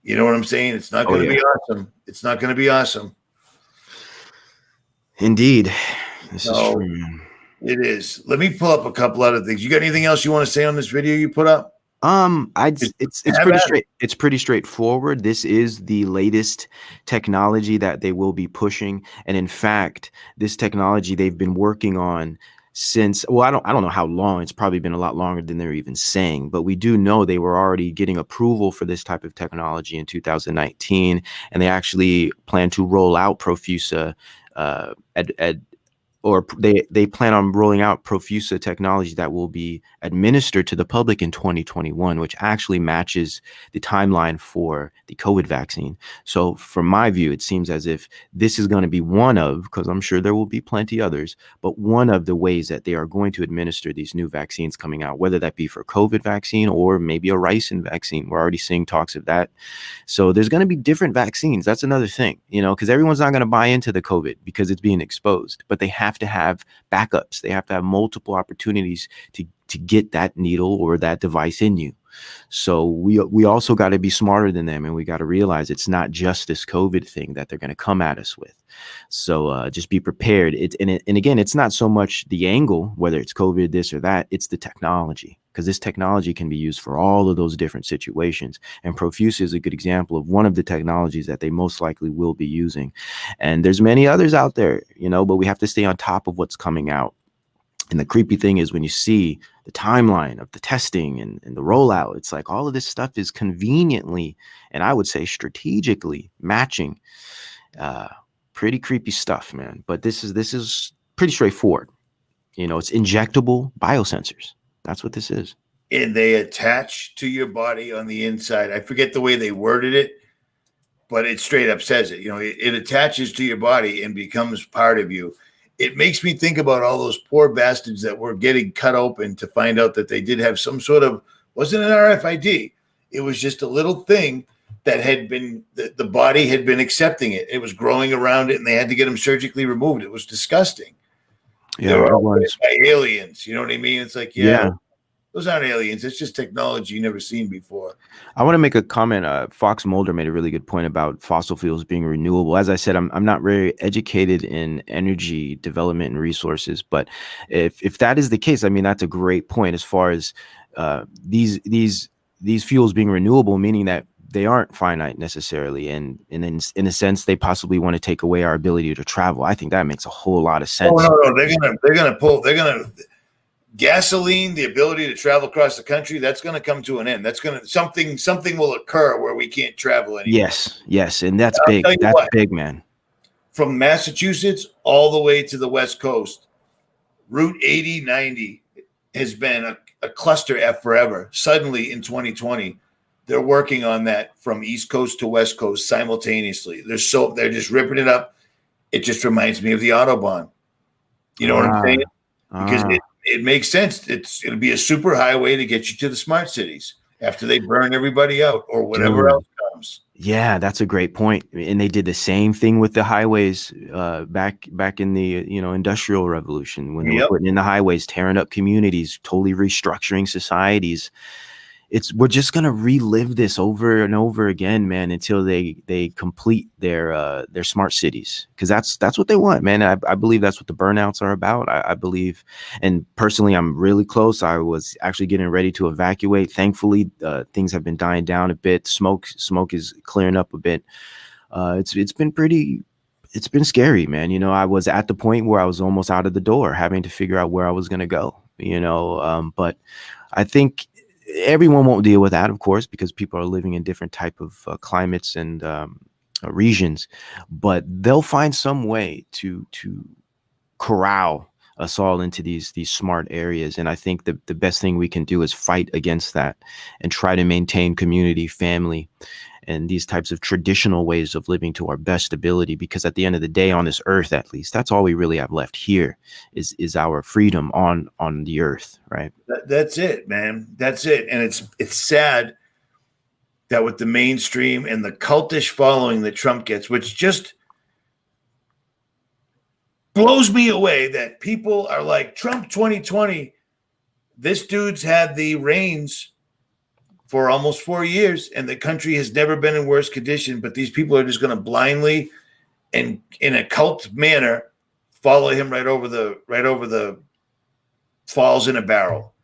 You know what I'm saying? It's not going to be awesome. It's not going to be awesome. Indeed. This is true, man. It is. Let me pull up a couple other things. You got anything else you want to say on this video you put up? It's pretty straightforward. This is the latest technology that they will be pushing, and in fact, this technology they've been working on since, well, I don't know how long. It's probably been a lot longer than they're even saying, but we do know they were already getting approval for this type of technology in 2019, and they actually plan to roll out Profusa or they plan on rolling out Profusa technology that will be administered to the public in 2021, which actually matches the timeline for the COVID vaccine. So from my view, it seems as if this is going to be one of, because I'm sure there will be plenty others, but one of the ways that they are going to administer these new vaccines coming out, whether that be for COVID vaccine or maybe a ricin vaccine. We're already seeing talks of that. So there's going to be different vaccines. That's another thing, because everyone's not going to buy into the COVID because it's being exposed, but they have to have backups. They have to have multiple opportunities to get that needle or that device in you. So we also got to be smarter than them, and we got to realize it's not just this COVID thing that they're going to come at us with. So just be prepared. And again, it's not so much the angle, whether it's COVID, this or that, it's the technology, because this technology can be used for all of those different situations. And Profusa is a good example of one of the technologies that they most likely will be using. And there's many others out there, but we have to stay on top of what's coming out. And the creepy thing is when you see the timeline of the testing and the rollout, it's like all of this stuff is conveniently, and I would say strategically matching. Pretty creepy stuff, man. But this is pretty straightforward. It's injectable biosensors. That's what this is. And they attach to your body on the inside. I forget the way they worded it, but it straight up says it. It attaches to your body and becomes part of you. It makes me think about all those poor bastards that were getting cut open to find out that they did have some sort of, wasn't an RFID. It was just a little thing that had been, the body had been accepting it. It was growing around it, and they had to get them surgically removed. It was disgusting. Yeah, they were all by aliens. You know what I mean? It's like, yeah. Those aren't aliens. It's just technology you never seen before. I want to make a comment. Fox Mulder made a really good point about fossil fuels being renewable. As I said, I'm not very educated in energy development and resources, but if that is the case, I mean, that's a great point as far as these fuels being renewable, meaning that they aren't finite necessarily, and in a sense, they possibly want to take away our ability to travel. I think that makes a whole lot of sense. Oh, no, they're gonna gasoline, the ability to travel across the country, that's going to come to an end. That's going to something will occur where we can't travel anymore. Yes, and that's big. That's big, man. From Massachusetts all the way to the West Coast, Route 8090 has been a cluster F forever. Suddenly in 2020, they're working on that from East Coast to West Coast simultaneously. They're just ripping it up. It just reminds me of the Autobahn. You know what I'm saying? Because it makes sense. It'll be a super highway to get you to the smart cities after they burn everybody out or whatever else comes. Yeah, that's a great point. And they did the same thing with the highways back in the Industrial Revolution when they were putting in the highways, tearing up communities, totally restructuring societies. We're just gonna relive this over and over again, man, until they complete their smart cities, because that's what they want, man. I believe that's what the burnouts are about. I believe, and personally, I'm really close. I was actually getting ready to evacuate. Thankfully, things have been dying down a bit. Smoke is clearing up a bit. It's been scary, man. You know, I was at the point where I was almost out of the door, having to figure out where I was gonna go. But I think everyone won't deal with that, of course, because people are living in different type of climates and regions, but they'll find some way to corral us all into these smart areas. And I think the best thing we can do is fight against that and try to maintain community, family, and these types of traditional ways of living to our best ability, because at the end of the day, on this earth, at least, that's all we really have left here is our freedom on the earth, right? That's it, man. That's it. And it's sad that with the mainstream and the cultish following that Trump gets, which just blows me away, that people are like, Trump 2020, this dude's had the reins for almost 4 years, and the country has never been in worse condition. But these people are just going to blindly and in a cult manner follow him right over the falls in a barrel.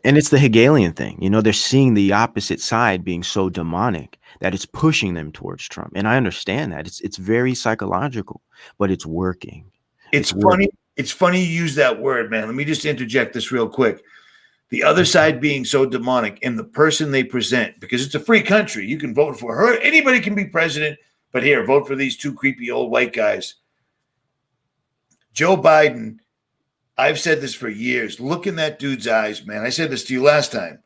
And it's the Hegelian thing. You know, they're seeing the opposite side being so demonic that it's pushing them towards Trump. And I understand that. It's very psychological, but it's working. It's funny. It's funny you use that word, man. Let me just interject this real quick. The other side being so demonic and the person they present, because it's a free country. You can vote for her. Anybody can be president, but here, vote for these two creepy old white guys. Joe Biden, I've said this for years. Look in that dude's eyes, man. I said this to you last time.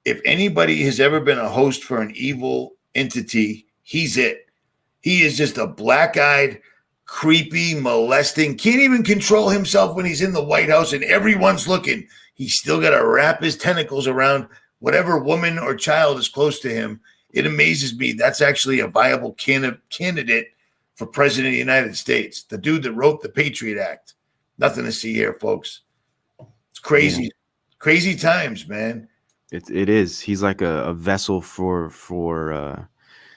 If anybody has ever been a host for an evil entity, he's it. He is just a black-eyed, creepy, molesting, can't even control himself when he's in the White House and everyone's looking. He's still got to wrap his tentacles around whatever woman or child is close to him. It amazes me. That's actually a viable candidate for president of the United States. The dude that wrote the Patriot Act. Nothing to see here, folks. It's crazy. Crazy times, man. It is. He's like a vessel for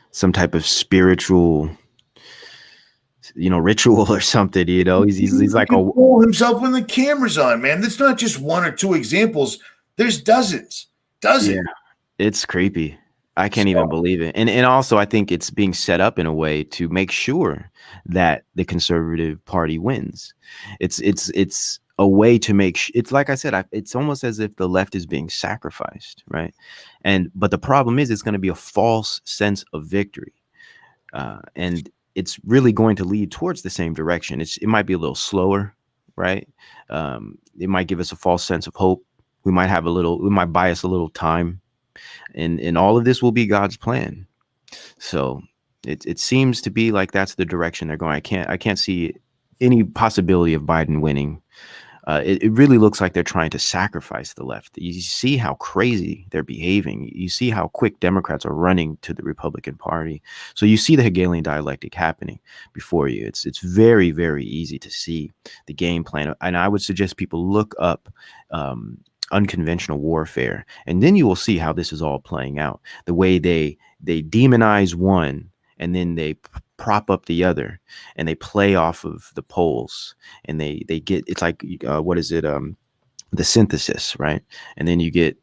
some type of spiritual, ritual or something. He's like a himself when the camera's on, man. That's not just one or two examples. There's dozens. Yeah, it's creepy. I can't even believe it. And also, I think it's being set up in a way to make sure that the Conservative Party wins. It's a way to make it's like I said, it's almost as if the left is being sacrificed, right? But the problem is, it's going to be a false sense of victory, and it's really going to lead towards the same direction. It might be a little slower, right? It might give us a false sense of hope. We might buy us a little time. And all of this will be God's plan. So it seems to be like that's the direction they're going. I can't see any possibility of Biden winning. It really looks like they're trying to sacrifice the left. You see how crazy they're behaving. You see how quick Democrats are running to the Republican Party. So you see the Hegelian dialectic happening before you. It's very, very easy to see the game plan. And I would suggest people look up unconventional warfare, and then you will see how this is all playing out. The way they demonize one, and then they prop up the other, and they play off of the polls, and they get, it's like the synthesis, right? And then you get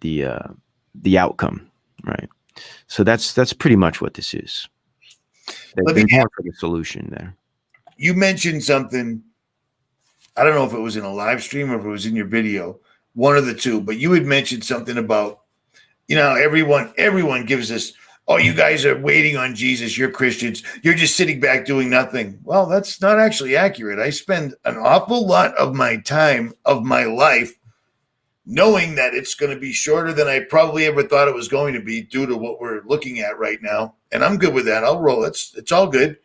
the outcome, right? So that's pretty much what this is. They're going for the solution there. You mentioned something. I don't know if it was in a live stream or if it was in your video, one of the two, but you had mentioned something about, everyone gives us, oh, you guys are waiting on Jesus. You're Christians. You're just sitting back doing nothing. Well, that's not actually accurate. I spend an awful lot of my time of my life knowing that it's going to be shorter than I probably ever thought it was going to be due to what we're looking at right now. And I'm good with that. I'll roll. It's all good.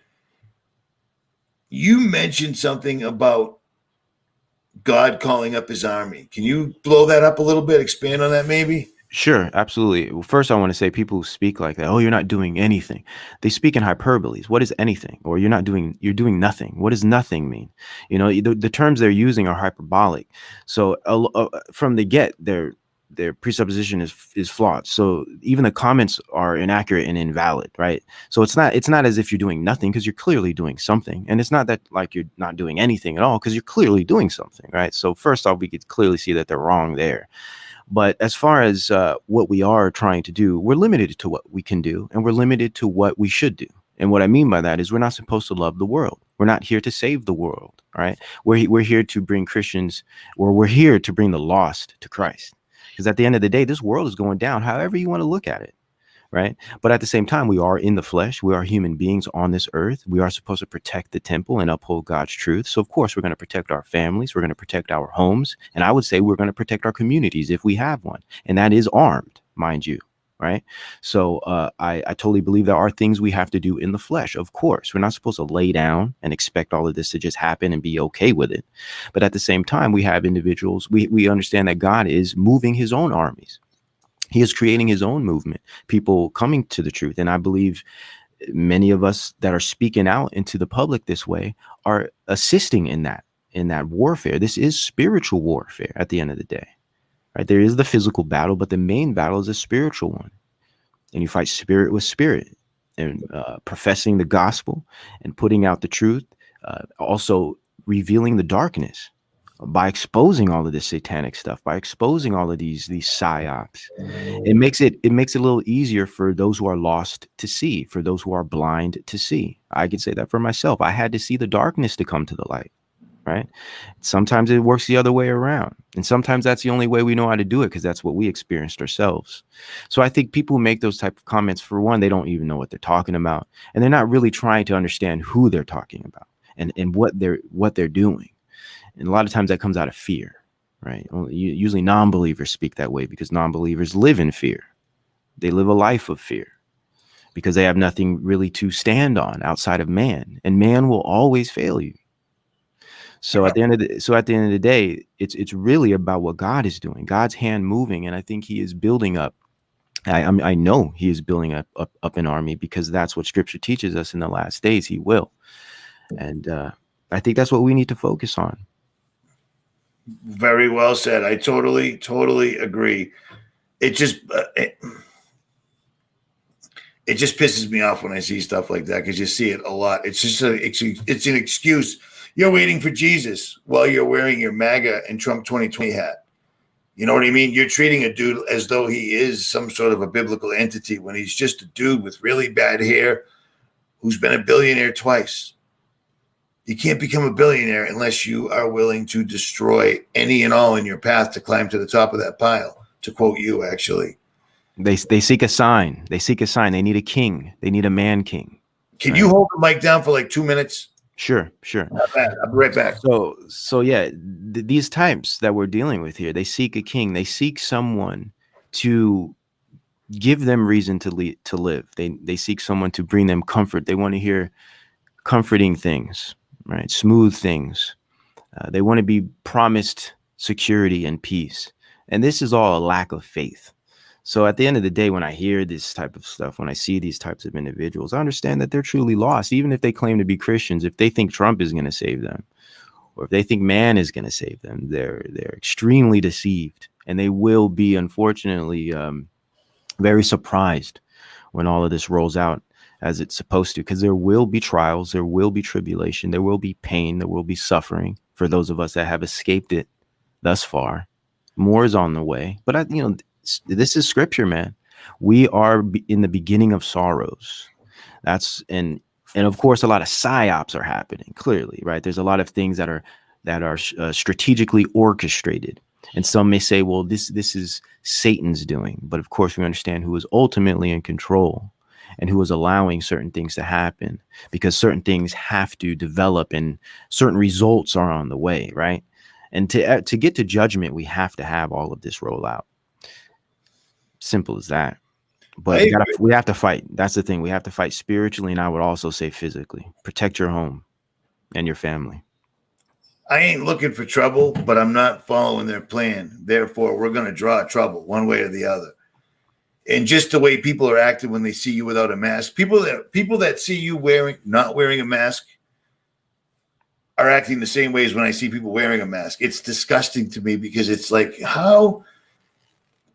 You mentioned something about God calling up his army. Can you blow that up a little bit? Expand on that, maybe? Sure, absolutely. Well, first, I want to say people who speak like that, oh, you're not doing anything. They speak in hyperboles. What is anything? Or you're doing nothing. What does nothing mean? You know, the terms they're using are hyperbolic. So from the get, their presupposition is flawed. So even the comments are inaccurate and invalid, right? So it's not as if you're doing nothing, because you're clearly doing something. And it's not that like you're not doing anything at all, because you're clearly doing something, right? So first off, we could clearly see that they're wrong there. But as far as what we are trying to do, we're limited to what we can do, and we're limited to what we should do. And what I mean by that is we're not supposed to love the world. We're not here to save the world, right? We're here to bring Christians, or we're here to bring the lost to Christ. Because at the end of the day, this world is going down, however you want to look at it, right? But at the same time, we are in the flesh. We are human beings on this earth. We are supposed to protect the temple and uphold God's truth. So, of course, we're going to protect our families. We're going to protect our homes. And I would say we're going to protect our communities if we have one. And that is armed, mind you, right? So I totally believe there are things we have to do in the flesh. Of course, we're not supposed to lay down and expect all of this to just happen and be okay with it. But at the same time, we have individuals. We understand that God is moving his own armies. He is creating his own movement, people coming to the truth. And I believe many of us that are speaking out into the public this way are assisting in that warfare. This is spiritual warfare at the end of the day, right? There is the physical battle, but the main battle is a spiritual one. And you fight spirit with spirit, and professing the gospel and putting out the truth, also revealing the darkness by exposing all of this satanic stuff, by exposing all of these psyops. It makes it a little easier for those who are lost to see, for those who are blind to see. I could say that for myself. I had to see the darkness to come to the light, right? Sometimes it works the other way around. And sometimes that's the only way we know how to do it, because that's what we experienced ourselves. So I think people who make those type of comments, for one, they don't even know what they're talking about. And they're not really trying to understand who they're talking about and what they're doing. And a lot of times that comes out of fear, right? Usually non-believers speak that way because non-believers live in fear. They live a life of fear because they have nothing really to stand on outside of man, and man will always fail you. So at the end of the day, it's really about what God is doing, God's hand moving, and I think He is building up. I know He is building up an army, because that's what Scripture teaches us. In the last days, He will, and I think that's what we need to focus on. Very well said. I totally agree. It just it just pisses me off when I see stuff like that, because you see it a lot. It's just it's an excuse. You're waiting for Jesus while you're wearing your MAGA and Trump 2020 hat. You know what I mean? You're treating a dude as though he is some sort of a biblical entity, when he's just a dude with really bad hair who's been a billionaire twice. You can't become a billionaire unless you are willing to destroy any and all in your path to climb to the top of that pile, to quote you, actually. They seek a sign. They seek a sign. They need a king. They need a man king. Can you hold the mic down for like 2 minutes? Sure. Not bad. I'll be right back. So yeah, these types that we're dealing with here, they seek a king. They seek someone to give them reason to live. They seek someone to bring them comfort. They want to hear comforting things, right? Smooth things. They want to be promised security and peace. And this is all a lack of faith. So at the end of the day, when I hear this type of stuff, when I see these types of individuals, I understand that they're truly lost. Even if they claim to be Christians, if they think Trump is going to save them, or if they think man is going to save them, they're extremely deceived. And they will be, unfortunately, very surprised when all of this rolls out as it's supposed to, because there will be trials, there will be tribulation, there will be pain, there will be suffering for those of us that have escaped it thus far. More is on the way. But this is Scripture, man. We are in the beginning of sorrows. And of course, a lot of psyops are happening. Clearly, right? There's a lot of things that are strategically orchestrated. And some may say, well, this is Satan's doing. But of course, we understand who is ultimately in control and who is allowing certain things to happen, because certain things have to develop and certain results are on the way, right? And to get to judgment, we have to have all of this roll out. Simple as that. But we have to fight. That's the thing. We have to fight spiritually, and I would also say physically. Protect your home. and your family. I ain't looking for trouble, but I'm not following their plan. Therefore, we're going to draw trouble one way or the other. And just the way people are acting when they see you without a mask, people that see you not wearing a mask are acting the same way as when I see people wearing a mask. It's disgusting to me because it's like, how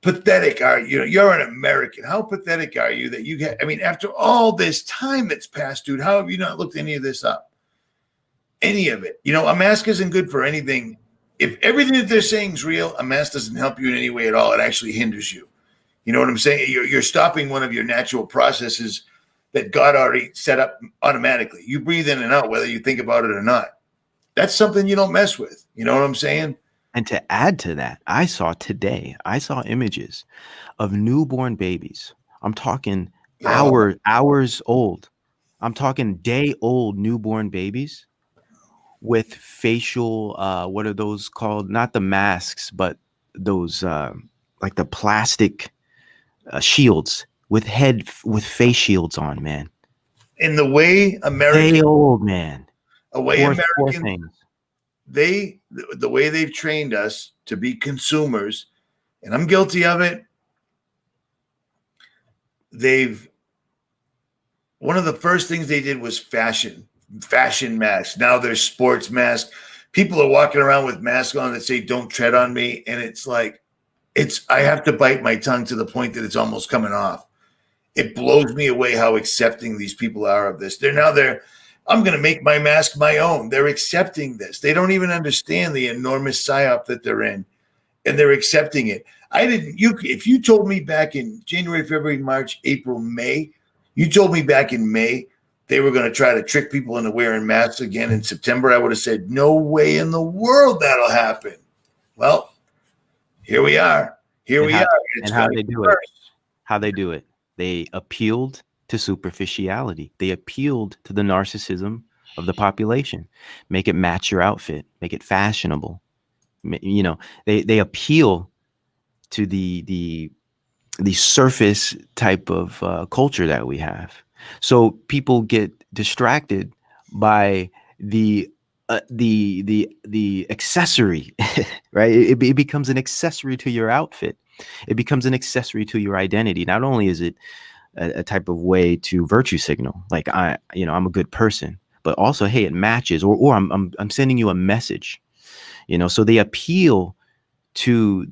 pathetic are you? You're an American. How pathetic are you that you get? I mean, after all this time that's passed, dude, how have you not looked any of this up? Any of it. A mask isn't good for anything. If everything that they're saying is real, a mask doesn't help you in any way at all. It actually hinders you. You know what I'm saying? You're stopping one of your natural processes that God already set up automatically. You breathe in and out, whether you think about it or not. That's something you don't mess with. You know what I'm saying? And to add to that, I saw images of newborn babies. I'm talking hours old. I'm talking day-old newborn babies with facial, what are those called? Not the masks, but those like the plastic shields with face shields on, man. In the way Americans, day-old, man. The way Americans, the way they've trained us to be consumers, and I'm guilty of it. One of the first things they did was fashion masks. Now there's sports masks. People are walking around with masks on that say "Don't tread on me," and it's like, I have to bite my tongue to the point that it's almost coming off. It blows me away how accepting these people are of this. I'm going to make my mask my own. They're accepting this. They don't even understand the enormous psyop that they're in, and they're accepting it. If you told me back in January, February, March, April, May, you told me back in May they were going to try to trick people into wearing masks again in September, I would have said, no way in the world that'll happen. Well, here we are. And how they do it? How they do it? They appealed to superficiality. They appealed to the narcissism of the population. Make it match your outfit. Make it fashionable. They appeal to the surface type of culture that we have. So people get distracted by the accessory, right? It becomes an accessory to your outfit. It becomes an accessory to your identity. Not only is it a type of way to virtue signal, like I'm a good person, but also, hey, it matches, or I'm sending you a message, So they appeal to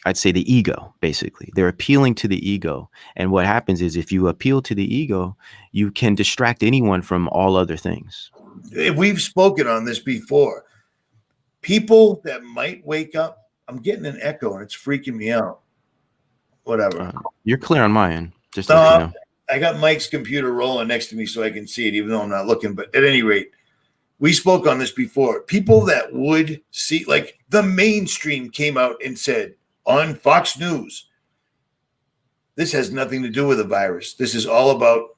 I'd say the ego, basically. They're appealing to the ego. And what happens is if you appeal to the ego, you can distract anyone from all other things. We've spoken on this before. People that might wake up, I'm getting an echo and it's freaking me out. Whatever. You're clear on my end. Just to let you know. I got Mike's computer rolling next to me so I can see it, even though I'm not looking. But at any rate, we spoke on this before. People that would see, like the mainstream came out and said, on Fox News, this has nothing to do with a virus. This is all about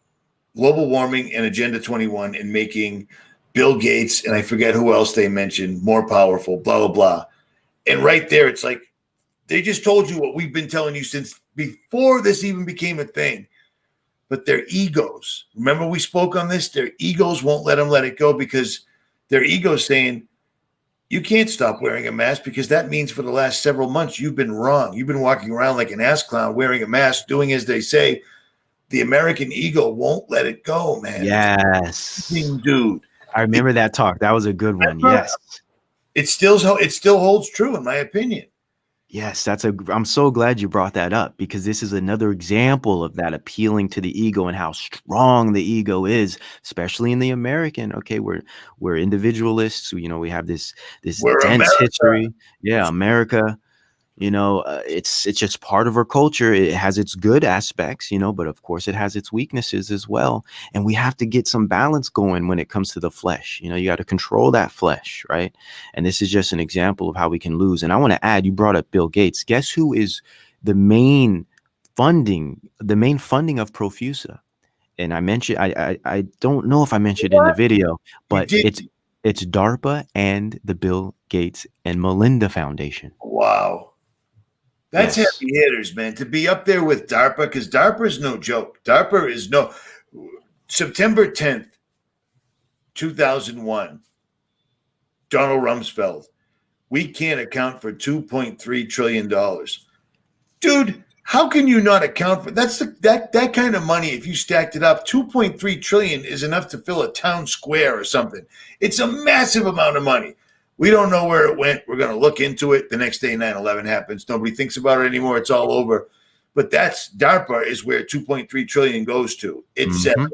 global warming and Agenda 21 and making Bill Gates, and I forget who else they mentioned, more powerful, blah, blah, blah. And right there, it's like, they just told you what we've been telling you since before this even became a thing. But their egos, remember we spoke on this? Their egos won't let them let it go because their ego's saying, you can't stop wearing a mask because that means for the last several months, you've been wrong. You've been walking around like an ass clown wearing a mask, doing as they say. The American ego won't let it go, man. Yes. Dude. I remember that talk. That was a good one. Yes. It still holds true, in my opinion. Yes, I'm so glad you brought that up because this is another example of that appealing to the ego and how strong the ego is, especially in the American. Okay, we're individualists. We have this dense history. Yeah, America. It's just part of our culture. It has its good aspects, but of course it has its weaknesses as well. And we have to get some balance going when it comes to the flesh. You got to control that flesh, right? And this is just an example of how we can lose. And I want to add, you brought up Bill Gates. Guess who is the main funding of Profusa? And I mentioned, I don't know if I mentioned it in the video, but it's DARPA and the Bill Gates and Melinda Foundation. Wow. That's heavy hitters, man. To be up there with DARPA, because DARPA is no joke. DARPA is September 10th. 2001, Donald Rumsfeld. We can't account for $2.3 trillion. Dude, how can you not account for that kind of money? If you stacked it up, 2.3 trillion is enough to fill a town square or something. It's a massive amount of money. We don't know where it went. We're going to look into it. The next day 9/11 happens. Nobody thinks about it anymore. It's all over. But that's DARPA is where 2.3 trillion goes to, etc.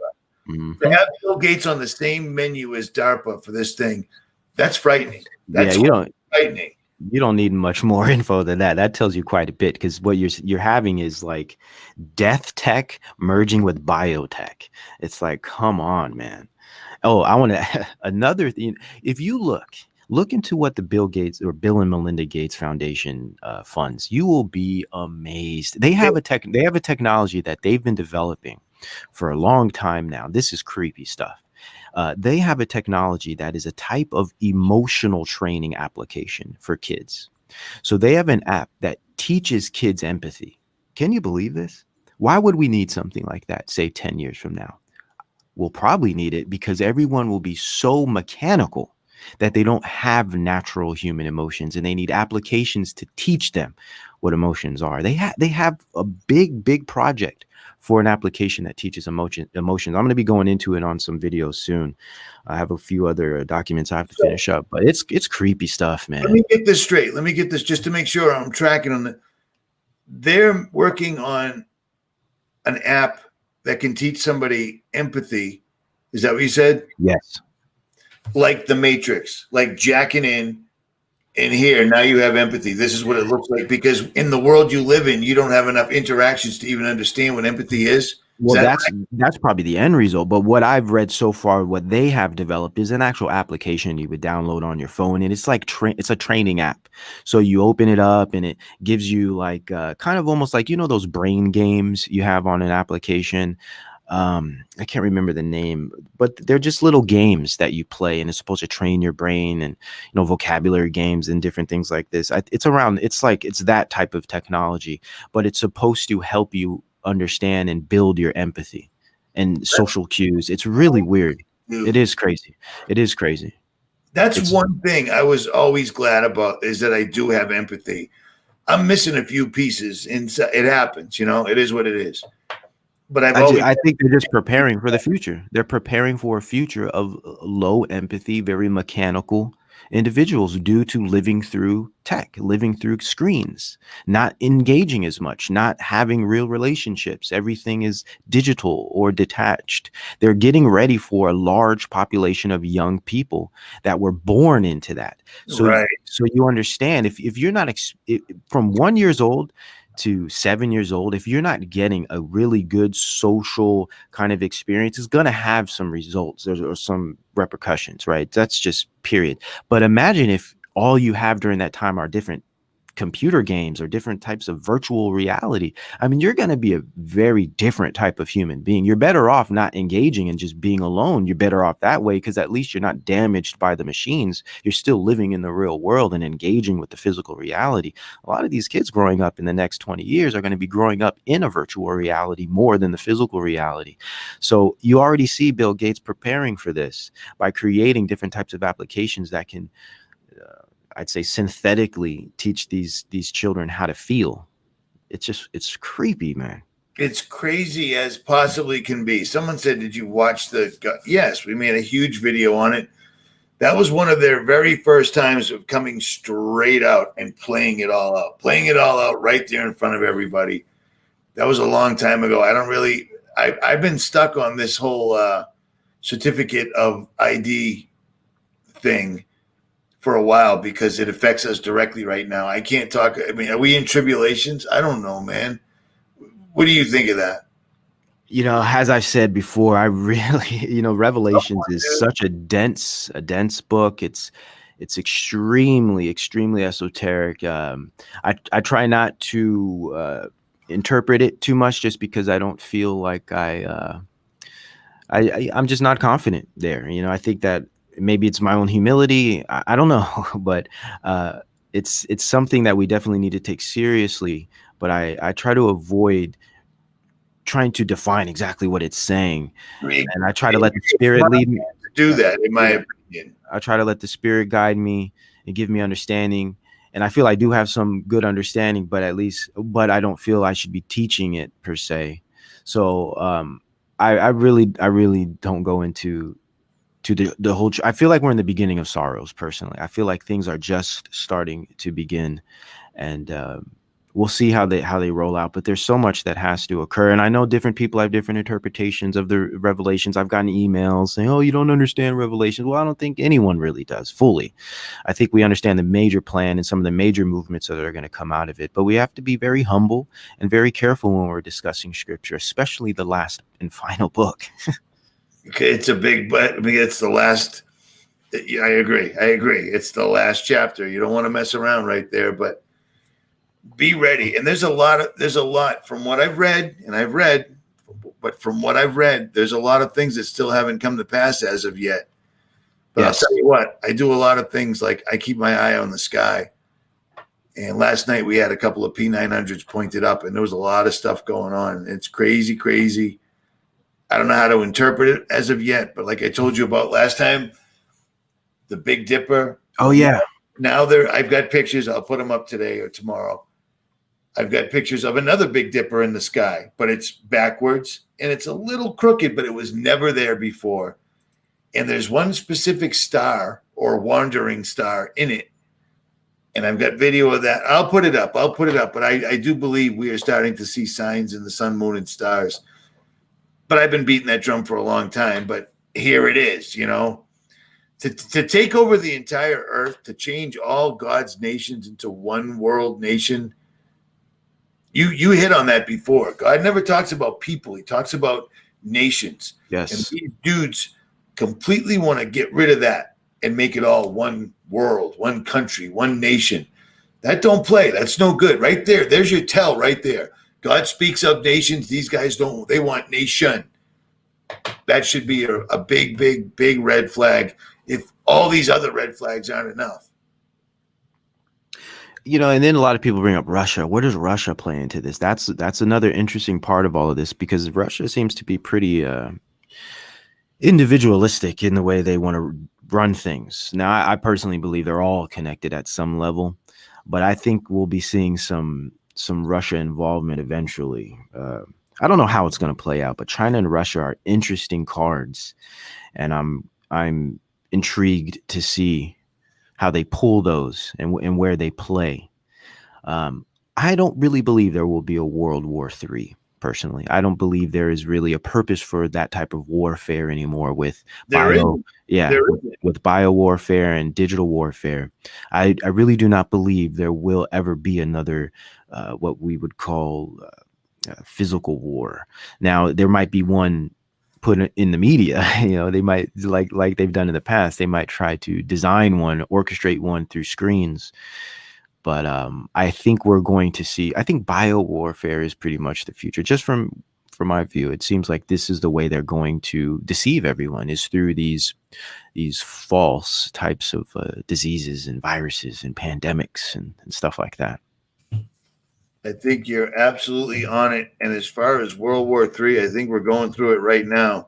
To have Bill Gates on the same menu as DARPA for this thing, that's frightening. That's frightening. You don't need much more info than that. That tells you quite a bit, because what you're having is like death tech merging with biotech. It's like, come on, man. Oh, I want to another thing. If you look into what the Bill and Melinda Gates Foundation funds, you will be amazed. They have a technology that they've been developing for a long time now. This is creepy stuff. They have a technology that is a type of emotional training application for kids. So they have an app that teaches kids empathy. Can you believe this? Why would we need something like that, say 10 years from now? We'll probably need it because everyone will be so mechanical that they don't have natural human emotions, and they need applications to teach them what emotions are. They have a big project for an application that teaches emotions. I'm going to be going into it on some videos soon. I have a few other documents I have to finish up, but it's creepy stuff, man. Let me get this straight. Let me get this just to make sure I'm tracking on it. They're working on an app that can teach somebody empathy. Is that what you said? Yes. Like the Matrix, like jacking in here. Now you have empathy. This is what it looks like, because in the world you live in, you don't have enough interactions to even understand what empathy is. Well, that's probably the end result. But what I've read so far, what they have developed is an actual application you would download on your phone, and it's like it's a training app. So you open it up, and it gives you like kind of almost like, those brain games you have on an application. I can't remember the name, but they're just little games that you play, and it's supposed to train your brain, and vocabulary games and different things like this. It's that type of technology, but it's supposed to help you understand and build your empathy and social cues. It's really weird. It is crazy. That's one thing I was always glad about, is that I do have empathy. I'm missing a few pieces, and it happens. It is what it is. But I think they're just preparing for the future. They're preparing for a future of low empathy, very mechanical individuals due to living through tech, living through screens, not engaging as much, not having real relationships. Everything is digital or detached. They're getting ready for a large population of young people that were born into that. So you understand, if you're not from 1 year old to 7 years old, if you're not getting a really good social kind of experience, it's going to have some results or some repercussions, right? That's just period. But imagine if all you have during that time are different computer games or different types of virtual reality. I mean, you're going to be a very different type of human being. You're better off not engaging and just being alone. You're better off that way, because at least you're not damaged by the machines. You're still living in the real world and engaging with the physical reality. A lot of these kids growing up in the next 20 years are going to be growing up in a virtual reality more than the physical reality. So you already see Bill Gates preparing for this by creating different types of applications that can I'd say synthetically teach these children how to feel. It's creepy, man. It's crazy as possibly can be. Someone said, did you watch yes, we made a huge video on it. That was one of their very first times of coming straight out and playing it all out right there in front of everybody. That was a long time ago. I've been stuck on this whole certificate of ID thing for a while, because it affects us directly right now. I can't talk. I mean, are we in tribulations? I don't know, man. What do you think of that? As I've said before, I really, Revelations is such a dense book. It's extremely esoteric. I try not to interpret it too much, just because I don't feel like I'm just not confident there. I think that maybe it's my own humility. I don't know, but it's something that we definitely need to take seriously. But I try to avoid trying to define exactly what it's saying, and I try to let the spirit lead me. do that, in my opinion. I try to let the spirit guide me and give me understanding. And I feel I do have some good understanding, but but I don't feel I should be teaching it per se. So I really don't go into the whole. I feel like we're in the beginning of sorrows. Personally, I feel like things are just starting to begin, and we'll see how they roll out. But there's so much that has to occur, and I know different people have different interpretations of the revelations. I've gotten emails saying, "Oh, you don't understand Revelations." Well, I don't think anyone really does fully. I think we understand the major plan and some of the major movements that are going to come out of it. But we have to be very humble and very careful when we're discussing Scripture, especially the last and final book. Okay, it's a big, but I mean, it's the last. Yeah, I agree. It's the last chapter. You don't want to mess around right there, but be ready. And there's a lot from what I've read, but from what I've read, there's a lot of things that still haven't come to pass as of yet. But yes. I'll tell you what, I do a lot of things, like I keep my eye on the sky. And last night we had a couple of P900s pointed up, and there was a lot of stuff going on. It's crazy. I don't know how to interpret it as of yet, but like I told you about last time, the Big Dipper. Oh yeah. Now I've got pictures. I'll put them up today or tomorrow. I've got pictures of another Big Dipper in the sky, but it's backwards and it's a little crooked, but it was never there before. And there's one specific star or wandering star in it. And I've got video of that. I'll put it up. But I do believe we are starting to see signs in the sun, moon, and stars. But I've been beating that drum for a long time. But here it is, To take over the entire earth, to change all God's nations into one world nation. You hit on that before. God never talks about people. He talks about nations. Yes. And these dudes completely want to get rid of that and make it all one world, one country, one nation. That don't play. That's no good. Right there. There's your tell right there. God speaks of nations. These guys don't. They want nation. That should be a big red flag if all these other red flags aren't enough. And then a lot of people bring up Russia. Where does Russia play into this? That's another interesting part of all of this, because Russia seems to be pretty individualistic in the way they want to run things. Now, I personally believe they're all connected at some level, but I think we'll be seeing some Russia involvement eventually. I don't know how it's going to play out, but China and Russia are interesting cards, and I'm intrigued to see how they pull those and where they play. I don't really believe there will be a World War III. Personally, I don't believe there is really a purpose for that type of warfare anymore with with bio warfare and digital warfare. I really do not believe there will ever be another what we would call physical war. Now, there might be one put in the media. They might, like they've done in the past, they might try to design one, orchestrate one through screens. But I think we're going to see, I think bio warfare is pretty much the future. Just from my view, it seems like this is the way they're going to deceive everyone, is through these false types of diseases and viruses and pandemics and stuff like that. I think you're absolutely on it. And as far as World War III, I think we're going through it right now.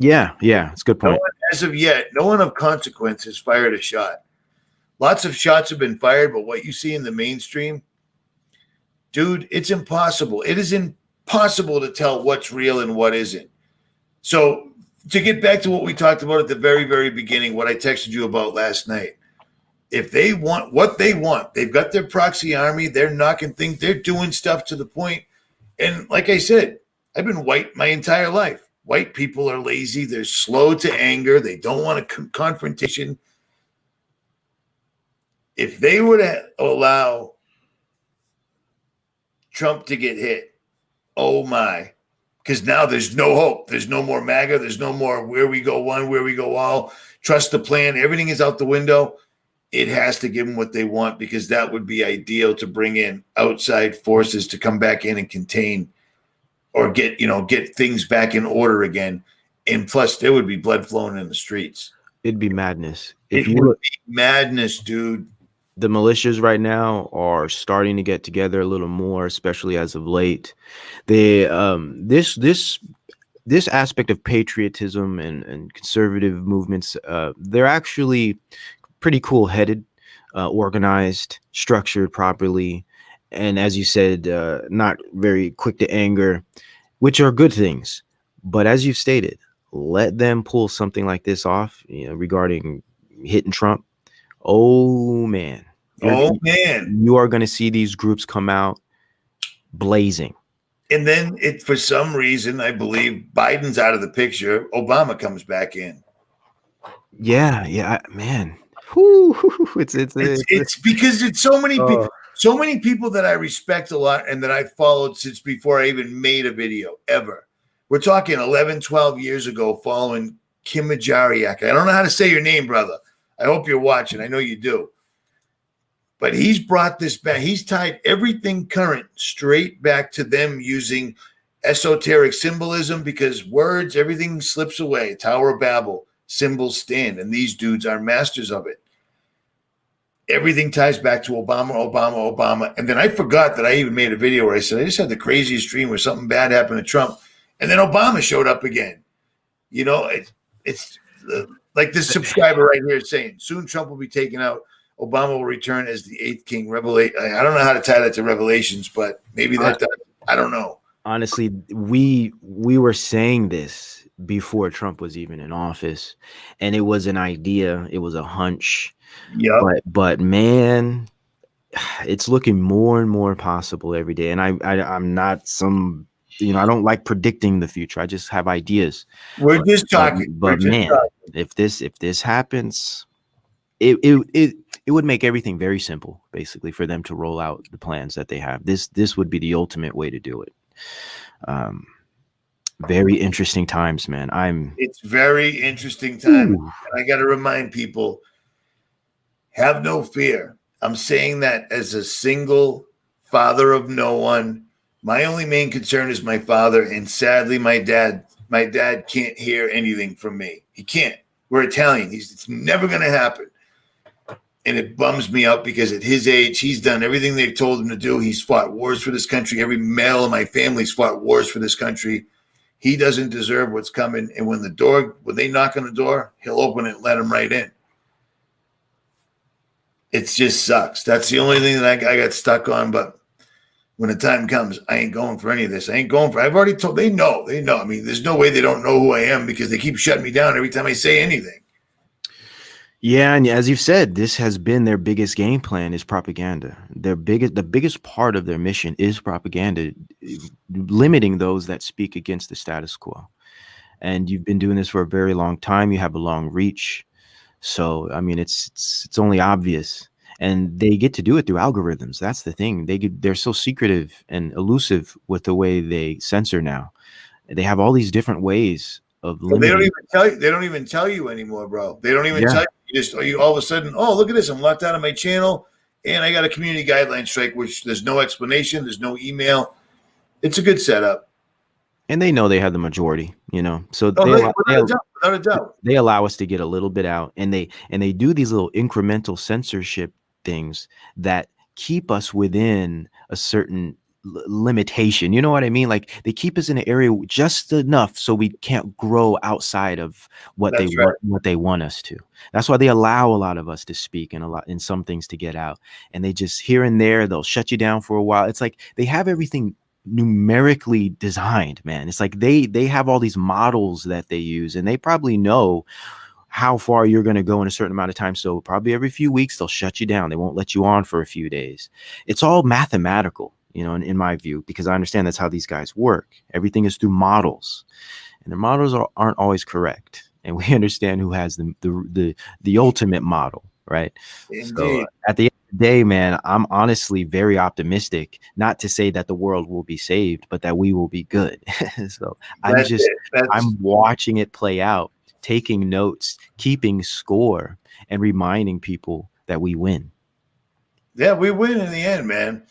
Yeah, it's a good point. As of yet, no one of consequence has fired a shot. Lots of shots have been fired, but what you see in the mainstream, dude, it's impossible. It is impossible to tell what's real and what isn't. So to get back to what we talked about at the very, very beginning, what I texted you about last night, if they want what they want, they've got their proxy army, they're knocking things, they're doing stuff to the point. And like I said, I've been white my entire life. White people are lazy. They're slow to anger. They don't want a confrontation. If they were to allow Trump to get hit, oh my, because now there's no hope. There's no more MAGA. There's no more where we go one, where we go all. Trust the plan. Everything is out the window. It has to give them what they want, because that would be ideal to bring in outside forces to come back in and contain or get things back in order again. And plus, there would be blood flowing in the streets. It'd be madness. It would be madness, dude. The militias right now are starting to get together a little more, especially as of late. They this this aspect of patriotism and conservative movements, they're actually pretty cool headed, organized, structured properly, and as you said, not very quick to anger, which are good things. But as you've stated, let them pull something like this off, regarding hitting Trump. Oh man, Oh man. you are going to see these groups come out blazing. And then for some reason, I believe Biden's out of the picture. Obama comes back in. Yeah, man. Whew, it's because it's so many people that I respect a lot and that I followed since before I even made a video ever. We're talking 11, 12 years ago, following Kim Majariak. I don't know how to say your name, brother. I hope you're watching. I know you do. But he's brought this back. He's tied everything current straight back to them using esoteric symbolism, because words, everything slips away. Tower of Babel, symbols stand, and these dudes are masters of it. Everything ties back to Obama. And then I forgot that I even made a video where I said, I just had the craziest dream where something bad happened to Trump. And then Obama showed up again. It's like this subscriber right here is saying, soon Trump will be taken out. Obama will return as the eighth king. Revelation. I don't know how to tie that to Revelations, but maybe that does. I don't know. Honestly, we were saying this before Trump was even in office, and it was an idea. It was a hunch. Yeah. But man, it's looking more and more possible every day. And I'm not some, I don't like predicting the future. I just have ideas. We're just talking. But man, if this happens, it would make everything very simple, basically, for them to roll out the plans that they have. This would be the ultimate way to do it. Very interesting times, man. It's very interesting time. And I got to remind people, have no fear. I'm saying that as a single father of no one. My only main concern is my father, and sadly, my dad can't hear anything from me. He can't. We're Italian. It's never going to happen. And it bums me out because at his age, he's done everything they've told him to do. He's fought wars for this country. Every male in my family's fought wars for this country. He doesn't deserve what's coming. And when they knock on the door, he'll open it and let him right in. It just sucks. That's the only thing that I got stuck on. But when the time comes, I ain't going for any of this. I've already told, they know. I mean, there's no way they don't know who I am, because they keep shutting me down every time I say anything. Yeah, and as you've said, this has been their biggest game plan, is propaganda. The biggest part of their mission is propaganda, limiting those that speak against the status quo. And you've been doing this for a very long time. You have a long reach. So, I mean, it's only obvious. And they get to do it through algorithms. That's the thing. They're so secretive and elusive with the way they censor now. They have all these different ways of limiting. They don't even tell you. They don't even tell you anymore, bro. They don't even tell you. You all of a sudden, oh, look at this. I'm locked out of my channel, and I got a community guideline strike, which there's no explanation. There's no email. It's a good setup. And they know they have the majority, so without a doubt. They allow us to get a little bit out, and they do these little incremental censorship things that keep us within a certain limitation. You know what I mean? Like, they keep us in an area just enough so we can't grow outside of what they want us to. That's why they allow a lot of us to speak and some things to get out. And they just, here and there, they'll shut you down for a while. It's like they have everything numerically designed, man. It's like they have all these models that they use, and they probably know how far you're going to go in a certain amount of time. So probably every few weeks they'll shut you down. They won't let you on for a few days. It's all mathematical, in my view, because I understand that's how these guys work. Everything is through models, and the models aren't always correct. And we understand who has the ultimate model, right? Indeed. So at the end of the day, man, I'm honestly very optimistic, not to say that the world will be saved, but that we will be good. So I'm watching it play out, taking notes, keeping score, and reminding people that we win. Yeah, we win in the end, man.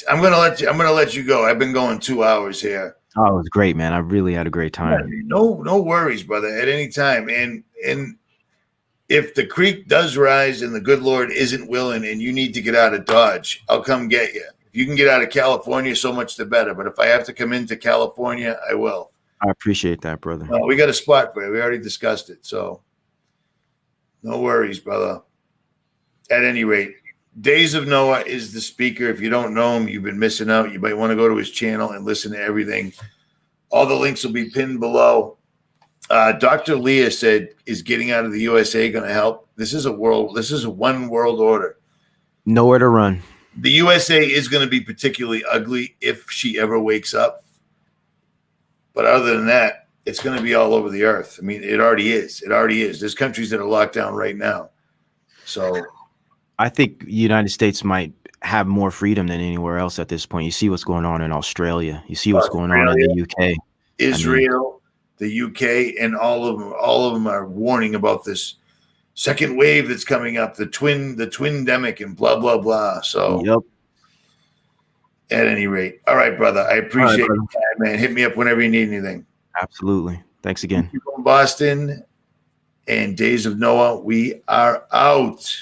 I'm gonna let you go. I've been going 2 hours here. Oh, it was great, man. I really had a great time. Yeah, no worries, brother. At any time, and if the creek does rise and the good Lord isn't willing, and you need to get out of Dodge, I'll come get you. If you can get out of California, so much the better. But if I have to come into California, I will. I appreciate that, brother. We got a spot for you. We already discussed it, so no worries, brother. At any rate, Days of Noah is the speaker. If you don't know him, you've been missing out. You might want to go to his channel and listen to everything. All the links will be pinned below. Dr. Leah said, is getting out of the USA going to help? This is a one world order. Nowhere to run. The USA is going to be particularly ugly if she ever wakes up. But other than that, it's going to be all over the earth. I mean, it already is. It already is. There's countries that are locked down right now. So I think the United States might have more freedom than anywhere else at this point. You see what's going on in Australia. You see what's going on in the UK. Israel, the UK, and all of them are warning about this second wave that's coming up, the twin-demic and blah, blah, blah. So yep. At any rate. All right, brother. I appreciate your time, man. Hit me up whenever you need anything. Absolutely. Thanks again. From Boston and Days of Noah, we are out.